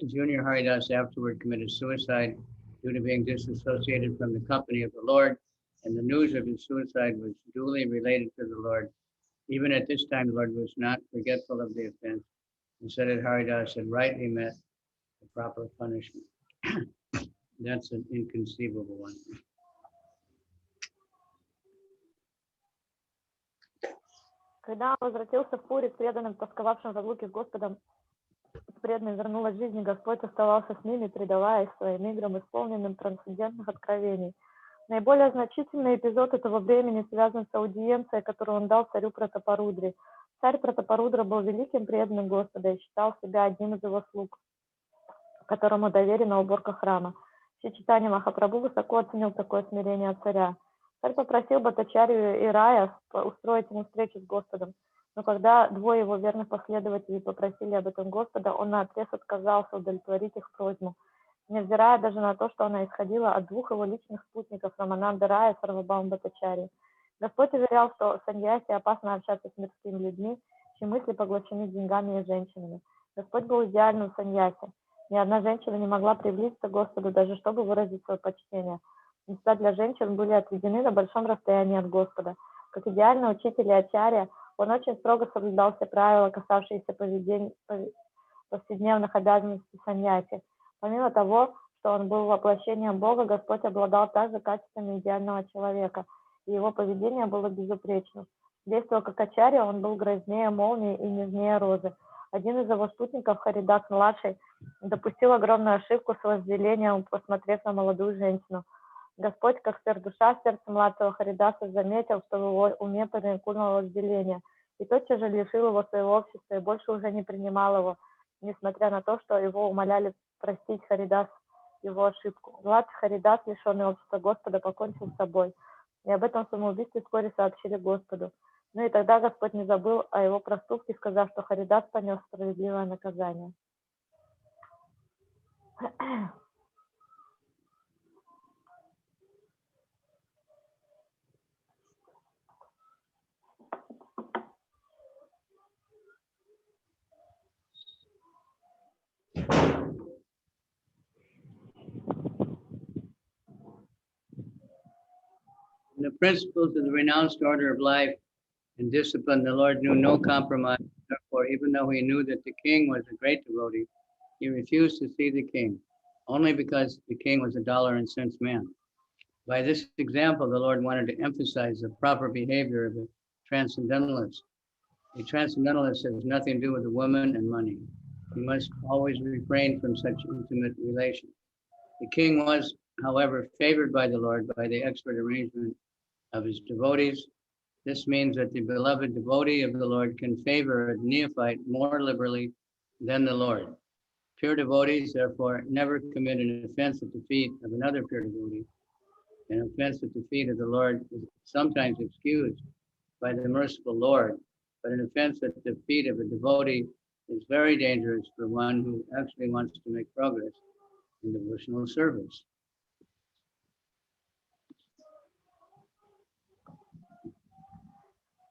Junior Haridas afterward committed suicide due to being disassociated from the company of the Lord, and the news of his suicide was duly related to the Lord. Even at this time, the Lord was not forgetful of the offense and said that Haridas had rightly met the proper punishment. That's an inconceivable one. Когда он возвратился в Пури к преданным, тосковавшим в разлуке с Господом, с преданными вернулась в жизнь, и Господь оставался с ними, предаваясь своим играм, исполненным трансцендентных откровений. Наиболее значительный эпизод этого времени связан с аудиенцией, которую он дал царю Пратапарудре. Царь Пратапарудра был великим преданным Господа и считал себя одним из его слуг, которому доверена уборка храма. Шри Чайтанья Махапрабху высоко оценил такое смирение от царя. Царь попросил Бхаттачарью и Рая устроить ему встречу с Господом, но когда двое его верных последователей попросили об этом Господа, он наотрез отказался удовлетворить их просьбу, невзирая даже на то, что она исходила от двух его личных спутников Рамананда Рая и Сарвабхаума Бхаттачарьи. Господь уверял, что саньяси опасно общаться с мирскими людьми, чьи мысли поглощены деньгами и женщинами. Господь был идеальным саньяси. Ни одна женщина не могла приблизиться к Господу, даже чтобы выразить свое почтение. Места для женщин были отведены на большом расстоянии от Господа. Как идеальный учитель и ачарья, он очень строго соблюдал все правила, касавшиеся повседневных обязанностей саньяси. Помимо того, что он был воплощением Бога, Господь обладал также качествами идеального человека, и его поведение было безупречным. Действуя как ачарья, он был грознее молнии и нежнее розы. Один из его спутников, Харидас-младший, допустил огромную ошибку с вожделением, посмотрев на молодую женщину. Господь, как сверхдуша в сердце младшего Харидаса, заметил, что в его уме проникнуло вожделение, и тотчас же лишил его своего общества и больше уже не принимал его, несмотря на то, что его умоляли простить Харидас его ошибку. Младший Харидас, лишенный общества Господа, покончил с собой, и об этом самоубийстве вскоре сообщили Господу. Ну и тогда Господь не забыл о его проступке, сказав, что Харидас понес справедливое наказание. In the principles of the renounced order of life and discipline, the Lord knew no compromise. Therefore, even though he knew that the king was a great devotee, he refused to see the king, only because the king was a dollar and cents man. By this example, the Lord wanted to emphasize the proper behavior of a transcendentalist. A transcendentalist has nothing to do with a woman and money. He must always refrain from such intimate relations. The king was, however, favored by the Lord by the expert arrangement of his devotees. This means that the beloved devotee of the Lord can favor a neophyte more liberally than the Lord. Pure devotees, therefore, never commit an offense at the feet of another pure devotee. An offense at the feet of the Lord is sometimes excused by the merciful Lord, but an offense at the feet of a devotee is very dangerous for one who actually wants to make progress in devotional service.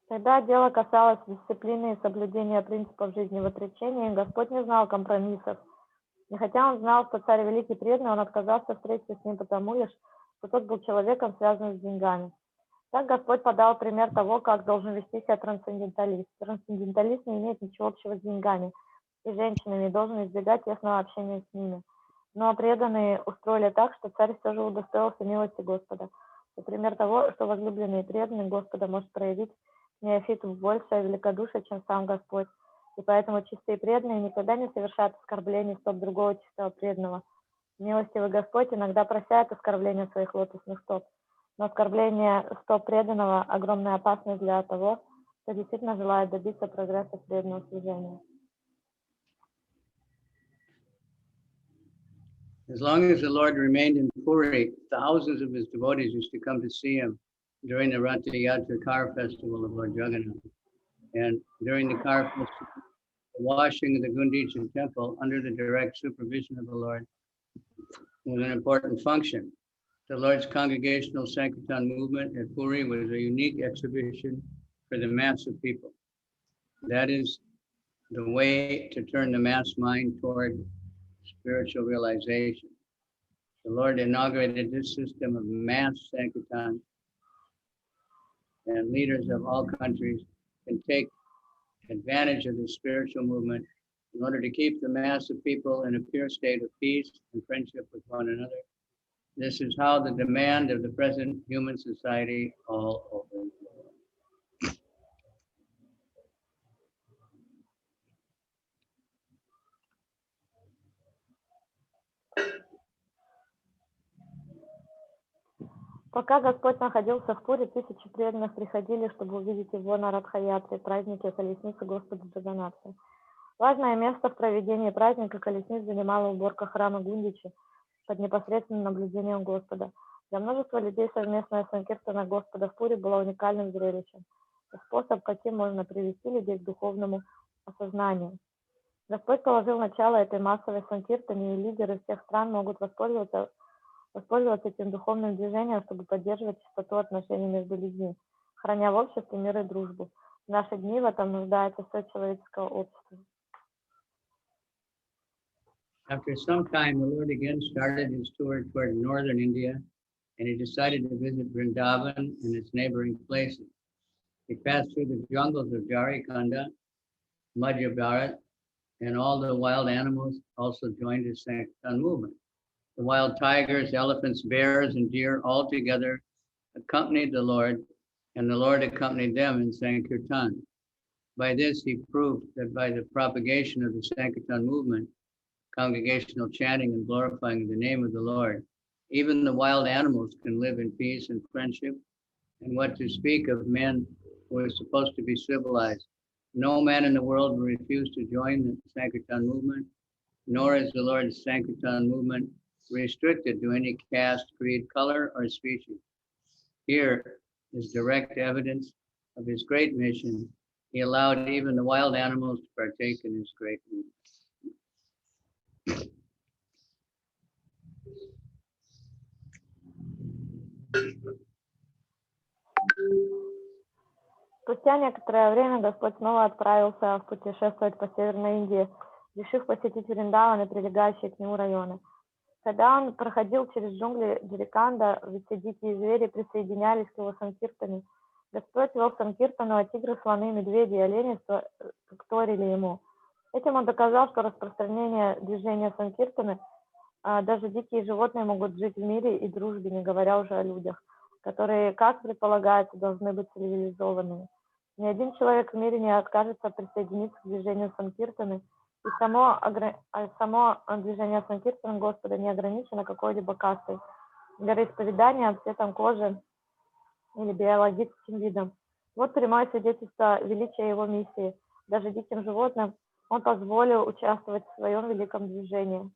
Когда дело касалось дисциплины и соблюдения принципов жизни в отречении, Господь не знал компромиссов. И хотя он знал, что царь великий преданный, он отказался встретиться с ним потому лишь, что тот был человеком, связанным с деньгами. Так Господь подал пример того, как должен вести себя трансценденталист. Трансценденталист не имеет ничего общего с деньгами. и женщинами и должен избегать тесного общения с ними. Но преданные устроили так, что царь все же удостоился милости Господа. Например, того, что возлюбленный и преданный Господа может проявить неофиту большее великодушие, чем сам Господь. И поэтому чистые преданные никогда не совершают оскорблений стоп другого чистого преданного. Милостивый Господь иногда прощает оскорбления своих лотосных стоп. Но оскорбление стоп преданного – огромная опасность для того, кто действительно желает добиться прогресса в преданном служении. As long as the Lord remained in Puri, thousands of his devotees used to come to see him during the Ratha Yatra car festival of Lord Jagannath. And during the car festival, the washing of the Gundicha temple under the direct supervision of the Lord was an important function. The Lord's congregational Sankirtan movement at Puri was a unique exhibition for the mass of people. That is the way to turn the mass mind toward spiritual realization. The Lord inaugurated this system of mass Sankirtan, and leaders of all countries can take advantage of the spiritual movement in order to keep the mass of people in a pure state of peace and friendship with one another. This is how the demand of the present human society all over the world. Пока Господь находился в Пури, тысячи преданных приходили, чтобы увидеть его на Радха-ятре, празднике колесницы Господа Джаганнатха. Важное место в проведении праздника колесниц занимала уборка храма Гундичи под непосредственным наблюдением Господа. Для множества людей совместная санкиртана Господа в Пури была уникальным зрелищем. Это способ, каким можно привести людей к духовному осознанию. Господь положил начало этой массовой санкиртане, и лидеры всех стран могут воспользоваться этим духовным движением, чтобы поддерживать чистоту отношений между людьми, храня в обществе мир и дружбу. В наши дни в этом нуждается все человеческое общество. After some time, the Lord again started his tour toward northern India, and he decided to visit Vrindavan and its neighboring places. He passed through the jungles of Jharkhand, Madhya Bharat, and all the wild animals also joined his Sankirtan movement. The wild tigers, elephants, bears, and deer all together accompanied the Lord, and the Lord accompanied them in Sankirtan. By this, he proved that by the propagation of the Sankirtan movement, congregational chanting and glorifying of the name of the Lord, even the wild animals can live in peace and friendship. And what to speak of men who are supposed to be civilized? No man in the world will refuse to join the Sankirtan movement, nor is the Lord's Sankirtan movement restricted to any caste, creed, color, or species. Here is direct evidence of his great mission. He allowed even the wild animals to partake in his great movement. Спустя некоторое время Господь снова отправился путешествовать по Северной Индии, решив посетить Вриндаван и прилегающие к нему районы. Когда он проходил через джунгли Джариканда, все дикие звери присоединялись к его санкиртане. Господь вел санкиртану, а тигры, слоны, медведи и олени вторили ему. Этим он доказал, что распространение движения санкиртаны, даже дикие животные могут жить в мире и дружбе, не говоря уже о людях, которые, как предполагается, должны быть цивилизованными. Ни один человек в мире не откажется присоединиться к движению санкиртаны, и само движение санкиртаны Господа не ограничено какой-либо кастой, вероисповеданием, цветом кожи или биологическим видом. Вот прямое свидетельство величия его миссии. Даже диким животным он позволил участвовать в своем великом движении.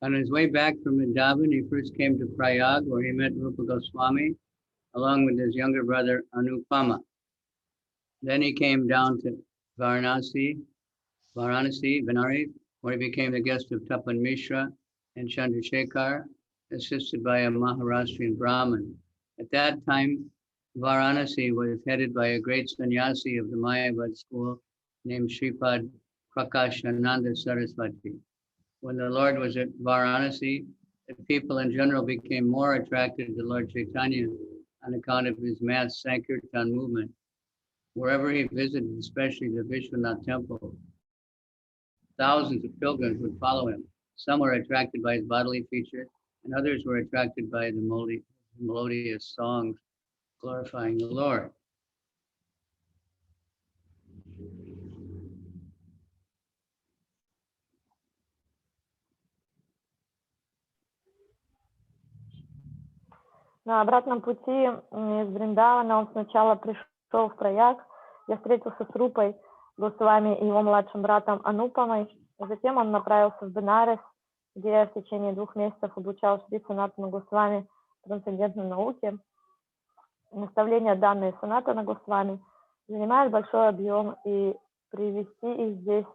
On his way back from Vrindavan, he first came to Prayag, where he met Rupa Goswami, along with his younger brother Anupama. Then he came down to Varanasi, where he became the guest of Tapan Mishra and Chandrasekhar, assisted by a Maharashtrian Brahmin. At that time, Varanasi was headed by a great sannyasi of the Mayavad school named Sripad Prakashananda Saraswati. When the Lord was at Varanasi, the people in general became more attracted to Lord Chaitanya on account of his mass Sankirtan movement. Wherever he visited, especially the Vishwanath temple, thousands of pilgrims would follow him. Some were attracted by his bodily features, and others were attracted by the melodious songs glorifying the Lord. На обратном пути из Вриндавана он сначала пришел в Праяг, где встретился с Рупой Госвами и его младшим братом Анупамой. Затем он направился в Бенарес, где в течение 2 месяцев обучал Шри Санатана Госвами трансцендентной науке. Наставления, данные Санатана Госвами, занимают большой объем, и привести их здесь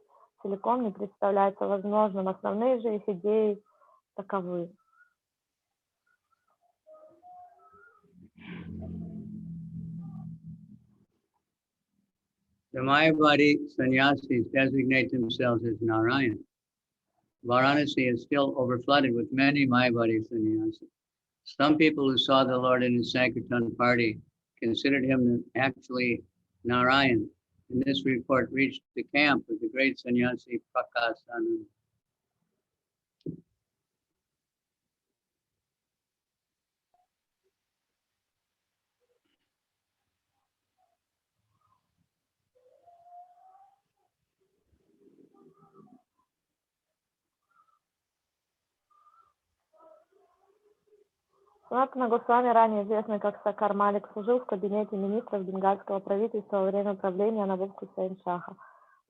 целиком не представляется возможным. Основные же их идеи таковы. The Mayavadi sannyasis designate themselves as Narayan. Varanasi is still overflooded with many Mayavadi sannyasis. Some people who saw the Lord in his Sankirtan party considered him actually Narayan, and this report reached the camp of the great sannyasi Prakashananda. Санатана Госвами, ранее известный как Сакар Малик, служил в кабинете министров бенгальского правительства во время правления Набука Шаха.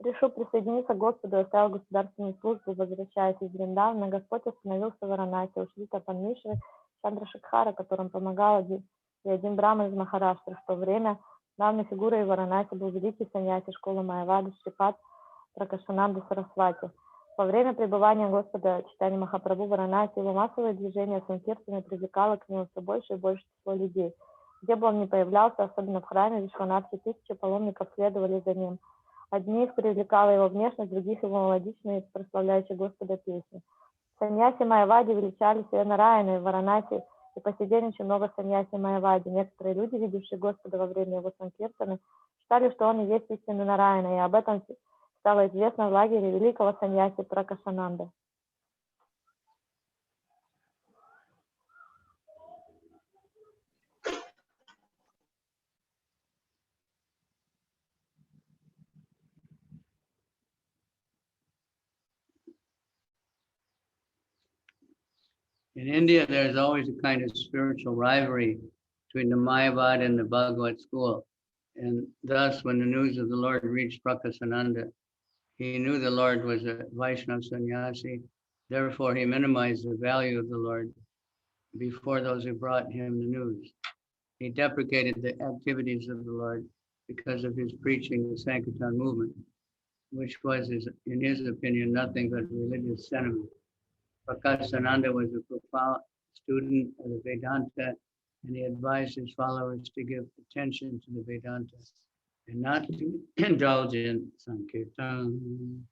Решил присоединиться к Господу и оставил государственную службу. Возвращаясь из Вриндавана, Господь остановился в Варанаси у Шри Тапанмишры Чандрашикхара, которым помогал и один браман из Махараштры. В то время главной фигурой в Варанаси был великий саньяси школы Майявады Шрипад Пракашананда Сарасвати. Во время пребывания Господа Чайтанья Махапрабху в Варанаси его массовое движение санкиртаны привлекало к нему все больше и больше число людей. Где бы он ни появлялся, особенно в храме Вишванатхи, тысячи паломников следовали за ним. Одни их привлекала его внешность, других его мелодичные, прославляющие Господа песни. Саньяси Майявади величали себя Нараяной в Варанаси, и по сей день очень много саньяси Майявади. Некоторые люди, видевшие Господа во время его санкиртаны, считали, что он и есть истинный Нараяна, и об этом стало известно в лагере великого саньяси Пракашананда. In India, there's always a kind of spiritual rivalry between the Mayavad and the Bhagavat school. And thus, when the news of the Lord reached Prakasananda, he knew the Lord was a Vaishnava sannyasi. Therefore, he minimized the value of the Lord before those who brought him the news. He deprecated the activities of the Lord because of his preaching the Sankirtan movement, which was, in his opinion, nothing but religious sentiment. Prakasananda was a profound student of the Vedanta, and he advised his followers to give attention to the Vedanta and not to indulge in Sankirtan.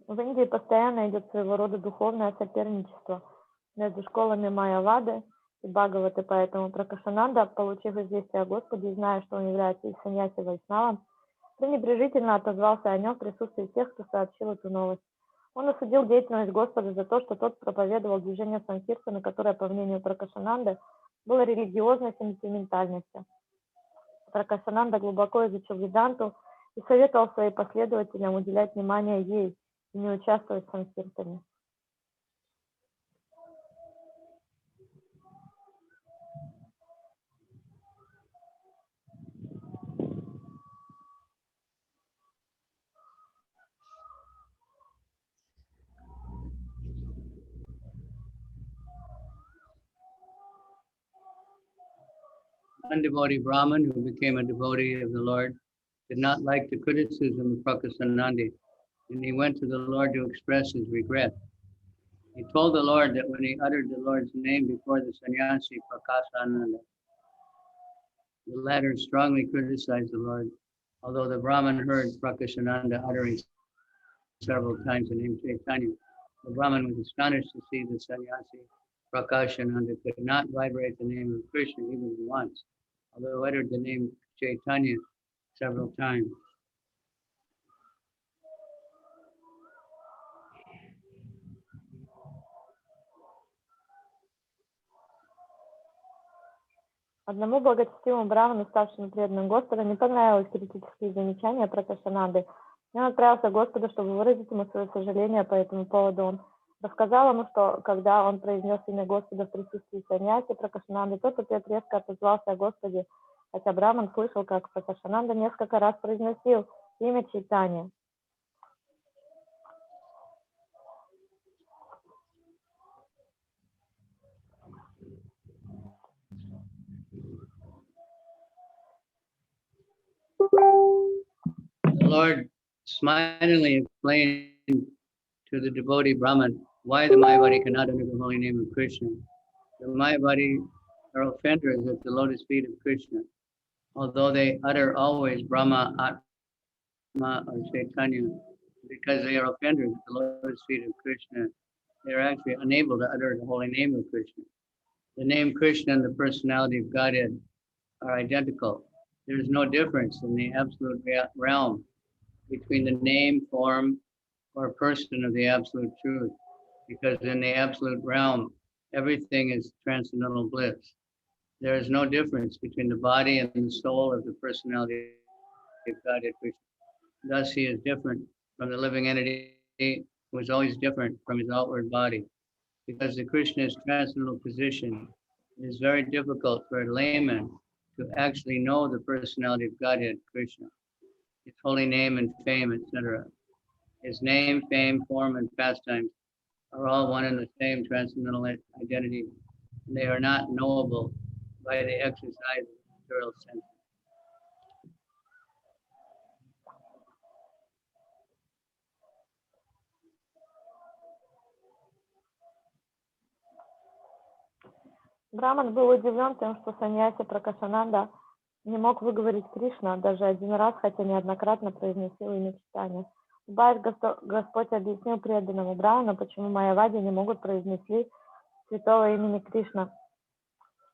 В Индии постоянно идет своего рода духовное соперничество между школами Майявады и Бхагаваты, поэтому Пракашананда, получив известие о Господе и зная, что он является и саньяси Вайшнавом, пренебрежительно отозвался о нем в присутствии тех, кто сообщил эту новость. Он осудил деятельность Господа за то, что тот проповедовал движение Санкиртана, которое, по мнению Пракашананды, было религиозной сентиментальностью. Пракашананда глубоко изучил Веданту и советовал своим последователям уделять внимание ей и не участвовать в Санкиртане. One devotee Brahmin who became a devotee of the Lord did not like the criticism of Prakasanandi, and he went to the Lord to express his regret. He told the Lord that when he uttered the Lord's name before the sannyasi Prakasananda, the latter strongly criticized the Lord, although the Brahmin heard Prakasananda uttering several times the name Chaitanya. The Brahmin was astonished to see the sannyasi Prakashananda could not vibrate the name of Krishna even once, although uttered the name Chaitanya several times. Одному благочестивому браману, ставшему преданным Господа, не понравились критические замечания про Кашананды. И он отправился к Господу, чтобы выразить ему свое сожаление по этому поводу. Он рассказал ему, что когда он произнес имя Господа в присутствии саньяси Пракашананды, тот ответ резко отозвался о Господе, хотя Браман слышал, как Пракашананда несколько раз произносил имя Чайтаньи. The Lord smilingly explained to the devotee Brahman why the Mayavadi cannot utter the holy name of Krishna. The Mayavadi are offenders at the lotus feet of Krishna. Although they utter always Brahma, Atma, or Chaitanya, because they are offenders at the lotus feet of Krishna, they are actually unable to utter the holy name of Krishna. The name Krishna and the personality of Godhead are identical. There is no difference in the absolute realm between the name, form, or person of the absolute truth, because in the absolute realm, everything is transcendental bliss. There is no difference between the body and the soul of the personality of Godhead Krishna. Thus, he is different from the living entity who is always different from his outward body. Because the Krishna's transcendental position, it is very difficult for a layman to actually know the personality of Godhead Krishna, his holy name and fame, etc. His name, fame, form, and pastimes are all one and the same transcendental identity, and they are not knowable by the exercise of the material senses. Браман был удивлен тем, что саньяси Пракашананда не мог выговорить Кришна даже один раз, хотя неоднократно произносил имя Чайтаньи. Убайт Господь объяснил преданному Браману, почему майявади не могут произнести святого имени Кришна.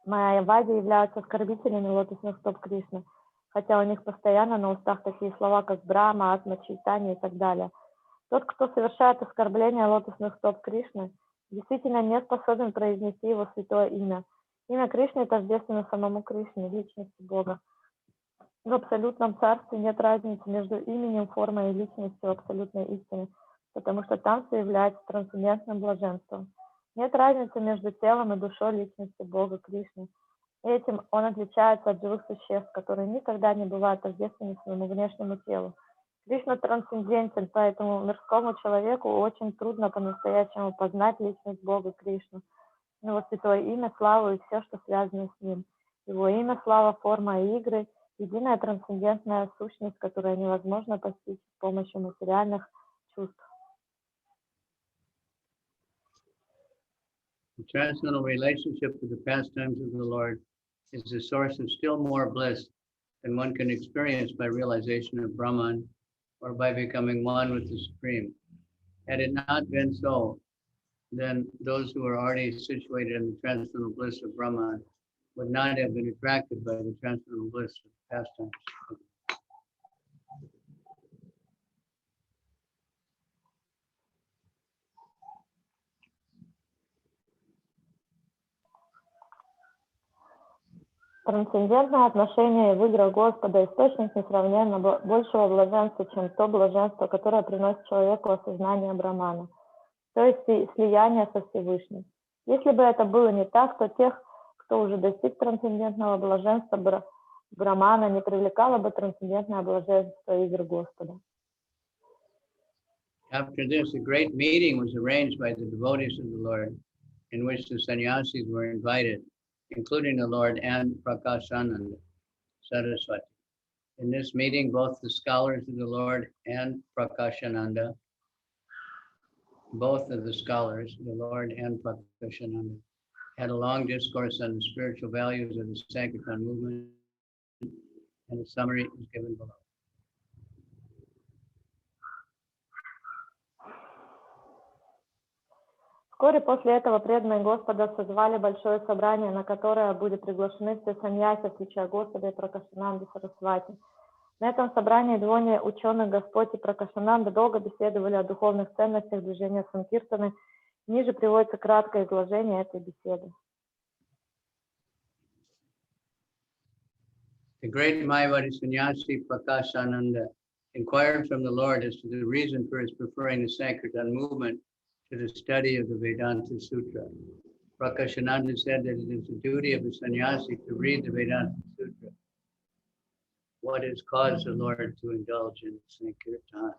Майявади являются оскорбителями лотосных стоп Кришны, хотя у них постоянно на устах такие слова, как Брахма, Атма, Чайтанья и так далее. Тот, кто совершает оскорбление лотосных стоп Кришны, действительно не способен произнести его святое имя. Имя Кришны тождественно самому Кришне, личности Бога. В абсолютном царстве нет разницы между именем, формой и личностью абсолютной истины, потому что там все является трансцендентным блаженством. Нет разницы между телом и душой личности Бога Кришны. Этим он отличается от живых существ, которые никогда не бывают тождественны своему внешнему телу. Кришна трансцендентен, поэтому мирскому человеку очень трудно по-настоящему познать личность Бога Кришну, его святое имя, славу и все, что связано с ним. Его имя, слава, форма и игры — единая трансцендентная сущность, которая невозможно постичь с помощью материальных чувств. The transcendental relationship to the pastimes of the Lord is the source of still more bliss than one can experience by realization of Brahman or by becoming one with the Supreme. Had it not been so, then those who are already situated in the transcendental bliss of Brahman would not have been attracted by the transcendental bliss of pastimes. Трансцендентное отношение в играх Господа — источник несравненно большего блаженства, чем то блаженство, которое приносит человеку осознание Брамана, то есть слияние со Всевышним. Если бы это было не так, то тех, кто уже достиг трансцендентного блаженства Брамана, не привлекало бы трансцендентное блаженство игр Господа. After this, a great meeting was arranged by the devotees of the Lord, in which the sannyasis were invited, including the Lord and Prakashananda Saraswati. In this meeting, both the scholars of the Lord and Prakashananda, both of the scholars, the Lord and Prakashananda, had a long discourse on the spiritual values of the Sankirtan movement, and a summary is given below. Вскоре после этого преданные Господа созвали большое собрание, на которое были приглашены все саньяси, включая Господа и Пракашананду Сарасвати. На этом собрании двое ученых Господь и Пракашананда долго беседовали о духовных ценностях движения Санкиртаны. Ниже приводится краткое изложение этой беседы. The great Mayavadi sannyasi Prakashananda inquired from the Lord as to the reason for his preferring the Sankirtan movement to the study of the Vedanta Sutra. Prakashananda said that it is the duty of the sannyasi to read the Vedanta Sutra. What has caused the Lord to indulge in Sankirtan?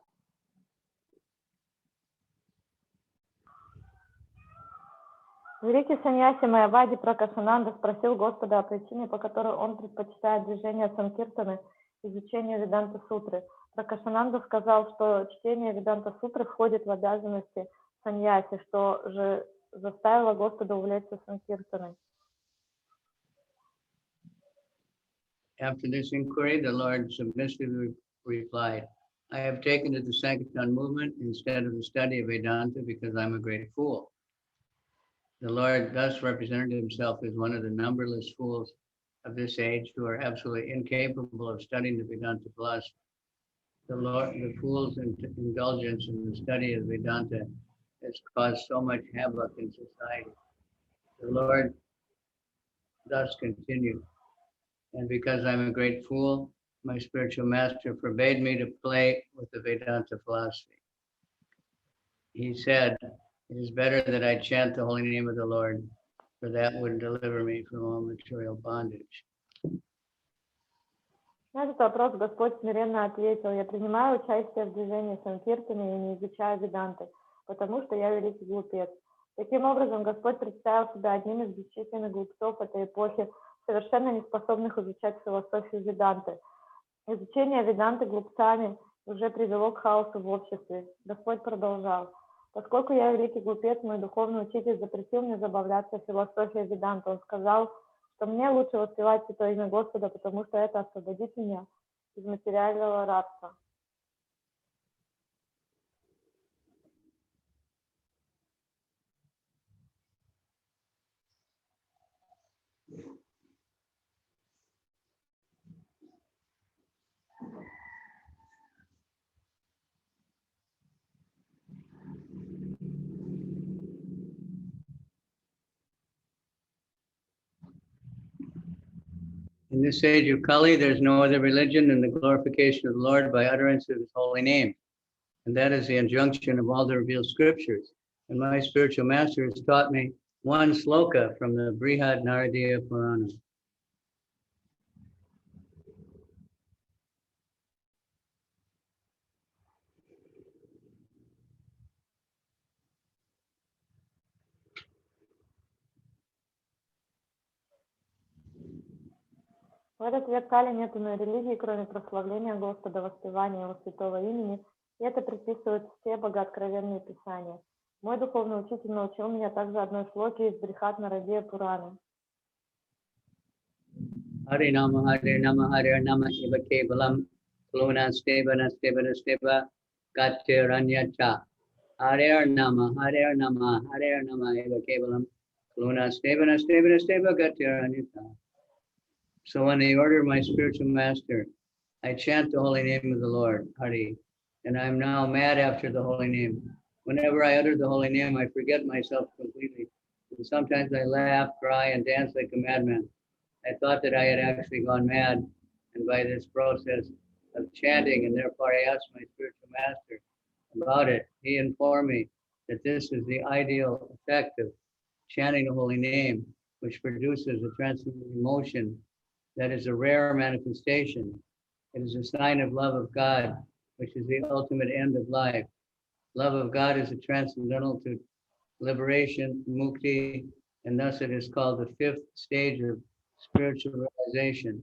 Великий саньяси Майявади Пракашананда спросил Господа о причине, по которой он предпочитает движение Санкиртаны изучению Веданта Сутры. Пракашананда сказал, что чтение Веданта Сутры входит в обязанности саньяси, что же заставило Господа увлечься Санкиртаной. After this inquiry, the Lord submissively replied, I have taken to the Sankirtan movement instead of the study of Vedanta because I'm a great fool. The Lord thus represented himself as one of the numberless fools of this age who are absolutely incapable of studying the Vedanta philosophy. The fool's indulgence in the study of Vedanta has caused so much havoc in society. The Lord thus continued, and because I'm a great fool, my spiritual master forbade me to play with the Vedanta philosophy. He said, it is better that I chant the holy name of the Lord, for that would deliver me from all material bondage. На этот вопрос Господь смиренно ответил: я принимаю участие в движении Санкиртаны и не изучаю Веданты, потому что я великий глупец. Таким образом, Господь представил себя одним из бесчисленных глупцов этой эпохи, совершенно не способных изучать философию Веданты. Изучение Веданты глупцами уже привело к хаосу в обществе. Господь продолжал: поскольку я великий глупец, мой духовный учитель запретил мне забавляться философией Веданты. Он сказал, что мне лучше воспевать святое имя Господа, потому что это освободит меня из материального рабства. In this age of Kali, there's no other religion than the glorification of the Lord by utterance of his holy name. And that is the injunction of all the revealed scriptures. And my spiritual master has taught me one sloka from the Brihad Naradiya Purana. В этот век Кали нет иной религии, кроме прославления Господа, воспевания Его святого имени, и это предписывают все богооткровенные писания. Мой духовный учитель научил меня также одной шлоке из Брихат Нарадия Пураны. Hare Nama Eva Kevalam Kluna Steva Gatiranyata. Hare Nama Eva Kevalam Kluna Steva Gatiranyata. So in the order of my spiritual master, I chant the holy name of the Lord, Hari, and I am now mad after the holy name. Whenever I utter the holy name, I forget myself completely. And sometimes I laugh, cry, and dance like a madman. I thought that I had actually gone mad, and by this process of chanting, and therefore I asked my spiritual master about it. He informed me that this is the ideal effect of chanting the holy name, which produces a transcendental emotion that is a rare manifestation. It is a sign of love of God, which is the ultimate end of life. Love of God is a transcendental to liberation, mukti, and thus it is called the fifth stage of spiritual realization.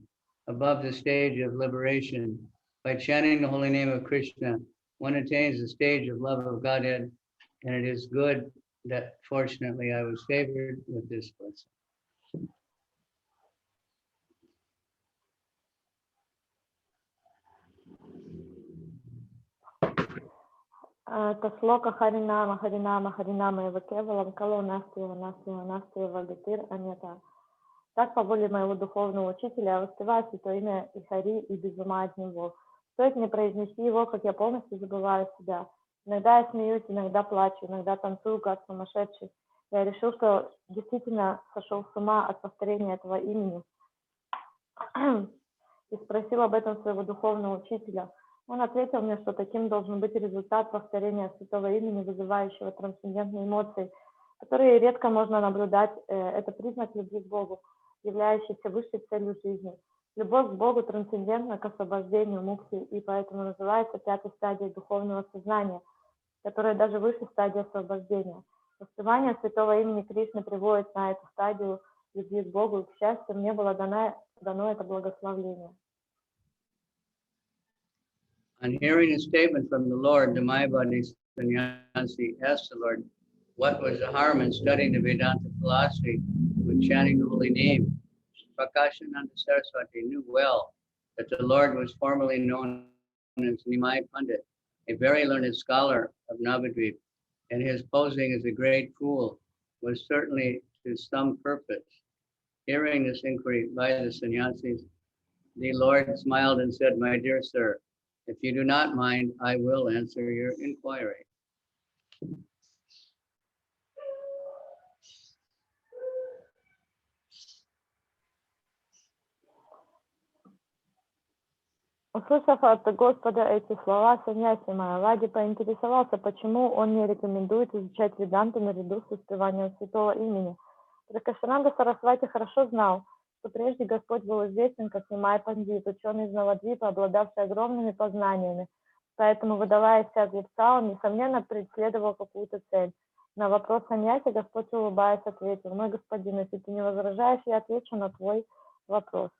above the stage of liberation. By chanting the holy name of Krishna, one attains the stage of love of Godhead, and it is good that fortunately I was favored with this blessing. Это слока Харинама, Харинама, Харинама Эва Кевалам, Кало Настива, Настива, Настива, Гатир, Анета. Так, по воле моего духовного учителя, я воспеваю святое имя и Хари, и без ума от него. Стоит мне произнести его, как я полностью забываю себя. Иногда я смеюсь, иногда плачу, иногда танцую, как сумасшедший. Я решил, что действительно сошел с ума от повторения этого имени. И спросил об этом своего духовного учителя. Он ответил мне, что таким должен быть результат повторения святого имени, вызывающего трансцендентные эмоции, которые редко можно наблюдать. Это признак любви к Богу, являющийся высшей целью жизни. Любовь к Богу трансцендентна к освобождению, мукти, и поэтому называется пятой стадией духовного сознания, которая даже выше стадии освобождения. Воспевание святого имени Кришны приводит на эту стадию любви к Богу, и, к счастью, мне было дано это благословение. On hearing a statement from the Lord, the Mayavadi sannyasi asked the Lord, what was the harm in studying the Vedanta philosophy with chanting the holy name? Prakashananda Saraswati knew well that the Lord was formerly known as Nimai Pandit, a very learned scholar of Navadvip, and his posing as a great fool was certainly to some purpose. Hearing this inquiry by the sannyasis, the Lord smiled and said, my dear sir, if you do not mind, I will answer your inquiry. Услышав от Господа эти слова, саньяси Майавади поинтересовался, почему он не рекомендует изучать веданту наряду с воспеванием святого имени. Пракашананда Сарасвати хорошо знал, что прежде Господь был известен как Нимай Пандит, ученый из Навадвипа, обладавший огромными познаниями. Поэтому, выдавая себя глупца, он, несомненно, преследовал какую-то цель. На вопрос саньяси Господь, улыбаясь, ответил: мой господин, если ты не возражаешь, я отвечу на твой вопрос.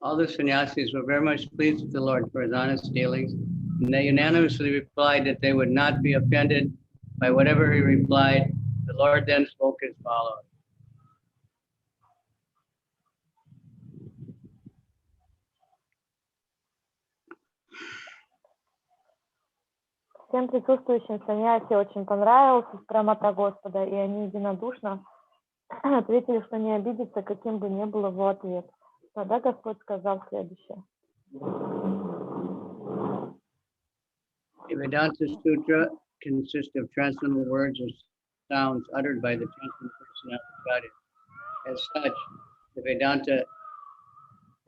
All the sannyasis were very much pleased with the Lord for his honest dealings, and they unanimously replied that they would not be offended by whatever he replied. The Lord then spoke as follows. Всем присутствующим саньяси очень понравился прямота Господа, и они единодушно ответили, что не обидятся, каким бы ни был его ответ. Тогда Господь сказал следующее. The Vedanta Sutra consists of transcendental words or sounds uttered by the transcendental personality of Godhead. As such,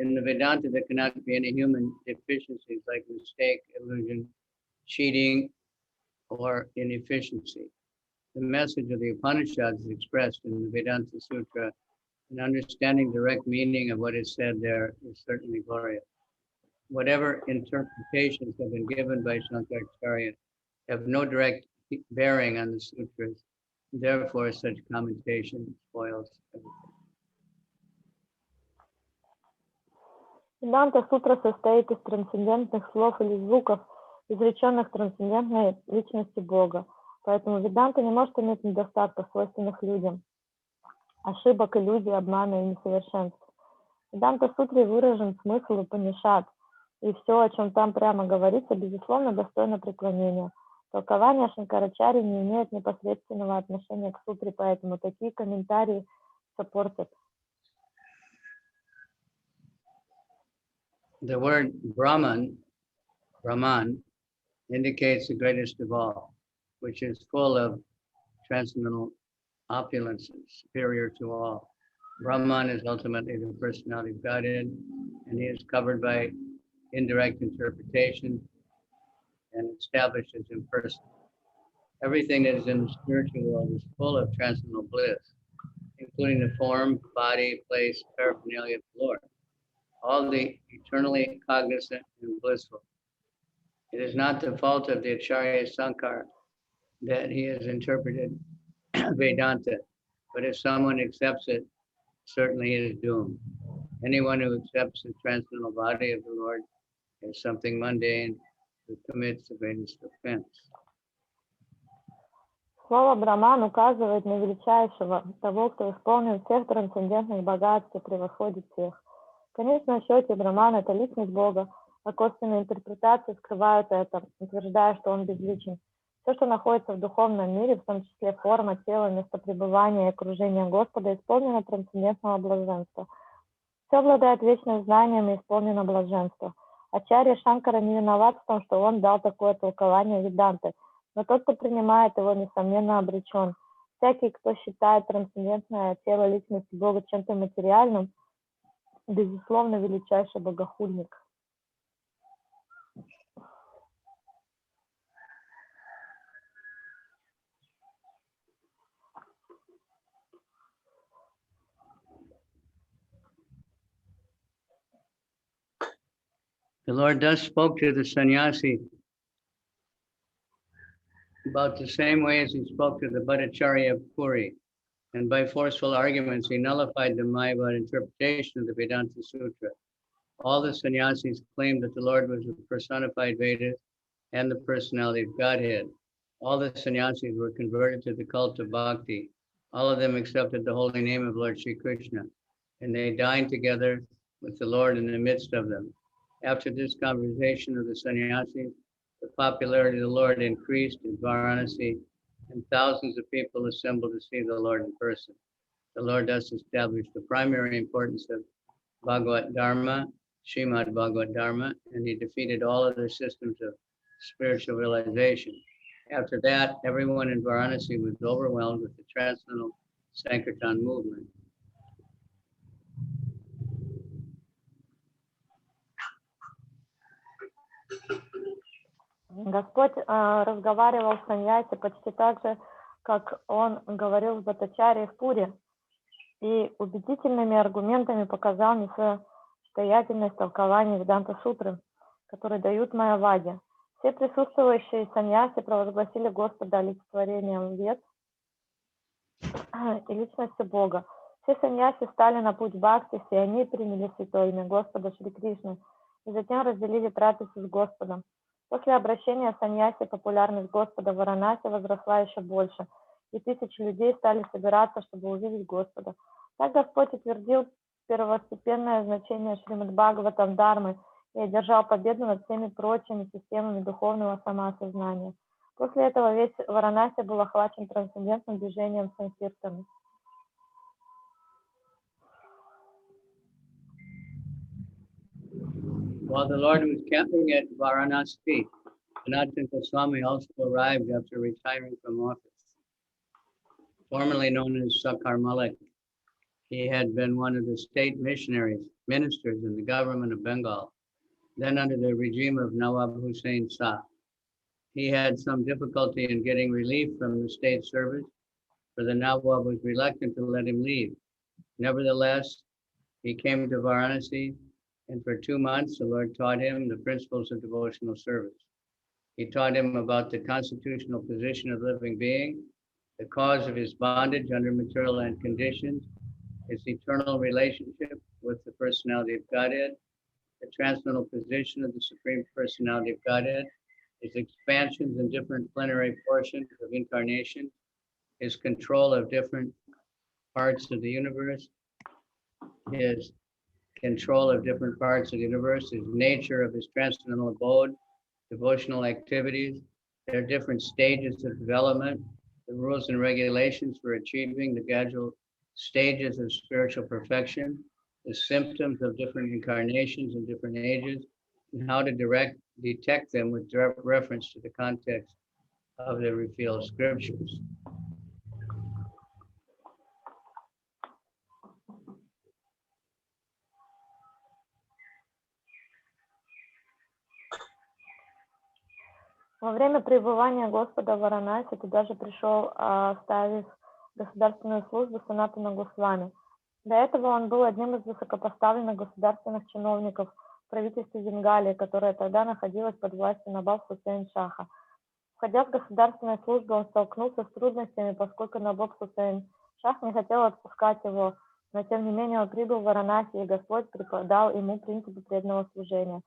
in the Vedanta, there cannot be any human deficiencies like mistake, illusion, cheating, or inefficiency. The message of the Upanishads is expressed in the Vedanta Sutra, and understanding the direct meaning of what is said there is certainly glorious. Whatever interpretations have been given by Shankaracharya have no direct bearing on the sutras. Therefore, such commentation spoils everything. Веданта сутра состоит из трансцендентных слов или звуков, изреченных трансцендентной личности Бога. Поэтому веданта не может иметь недостатков, свойственных людям, ошибок, иллюзий, обмана и несовершенств. В Веданта-сутре выражен смысл Упанишад, и все, о чем там прямо говорится, безусловно, достойно преклонения. Толкование Шанкарачарьи не имеет непосредственного отношения к сутре, поэтому такие комментарии сопортят. The word Brahman indicates the greatest of all, which is full of transcendental opulences, superior to all. Brahman is ultimately the personality of Godhead, and he is covered by indirect interpretation and established as impersonal. Everything that is in the spiritual world is full of transcendental bliss, including the form, body, place, paraphernalia of the Lord, all the eternally cognizant and blissful. It is not the fault of the Acharya Sankar that he has interpreted Vedanta, but if someone accepts it, certainly he is doomed. Anyone who accepts the transcendental body of the Lord as something mundane who commits the greatest offense. Слово «браман» указывает на величайшего, того, кто исполнен всех трансцендентных богатств и превосходит всех. В конечном счете браман — это личность Бога, а косвенные интерпретации скрывают это, утверждая, что он безличен. Все, что находится в духовном мире, в том числе форма, тело, место пребывания и окружение Господа, исполнено трансцендентного блаженства. Все обладает вечным знанием и исполнено блаженства. Ачарья Шанкара не виноват в том, что он дал такое толкование Веданты, но тот, кто принимает его, несомненно обречен. Всякий, кто считает трансцендентное тело личности Бога чем-то материальным, безусловно, величайший богохульник. The Lord thus spoke to the sannyasi about the same way as he spoke to the Bhattacharya of Puri, and by forceful arguments he nullified the Mayavad interpretation of the Vedanta Sutra. All the sannyasis claimed that the Lord was the personified Vedas and the personality of Godhead. All the sannyasis were converted to the cult of Bhakti. All of them accepted the holy name of Lord Sri Krishna, and they dined together with the Lord in the midst of them. After this conversation of the sannyasis, the popularity of the Lord increased in Varanasi, and thousands of people assembled to see the Lord in person. The Lord thus established the primary importance of Bhagavat Dharma, Srimad Bhagavatam Dharma, and he defeated all other systems of spiritual realization. After that, everyone in Varanasi was overwhelmed with the transcendental Sankirtan movement. Господь разговаривал с саньяси почти так же, как он говорил с Бхаттачарьей в Пуре, и убедительными аргументами показал несостоятельность толкования Веданта-сутры, которые дают Майяваде. Все присутствующие саньяси провозгласили Господа олицетворением вед и личностью Бога. Все саньяси стали на путь бхакти, и они приняли святое имя Господа Шри Кришны, и затем разделили трапезу с Господом. После обращения саньяси популярность Господа в Варанаси возросла еще больше, и тысячи людей стали собираться, чтобы увидеть Господа. Так Господь утвердил первостепенное значение Шримад Бхагаватам Дharмы и одержал победу над всеми прочими системами духовного самоосознания. После этого весь Варанаси был охвачен трансцендентным движением санкиртана. While the Lord was camping at Varanasi, Kavicandra Swami also arrived after retiring from office. Formerly known as Sakar Malik, he had been one of the state ministers in the government of Bengal, then under the regime of Nawab Hussain Shah. He had some difficulty in getting relief from the state service, for the Nawab was reluctant to let him leave. Nevertheless, he came to Varanasi, and for 2 months, the Lord taught him the principles of devotional service. He taught him about the constitutional position of living being, the cause of his bondage under material and conditions, his eternal relationship with the personality of Godhead, the transcendental position of the Supreme Personality of Godhead, his expansions in different plenary portions of incarnation, his control of different parts of the universe, his control of different parts of the universe, his nature of his transcendental abode, devotional activities, their different stages of development, the rules and regulations for achieving the gradual stages of spiritual perfection, the symptoms of different incarnations in different ages, and how to detect them with reference to the context of the revealed scriptures. Во время пребывания Господа в Варанаси туда же пришел, оставив государственную службу, Санатана Госвами. До этого он был одним из высокопоставленных государственных чиновников в правительстве Бенгалии, которое тогда находилось под властью Набаб Хусейн-Шаха. Входя в государственную службу, он столкнулся с трудностями, поскольку Набаб Хусейн-Шах не хотел отпускать его, но тем не менее он прибыл в Варанаси, и Господь преподал ему принципы преданного служения.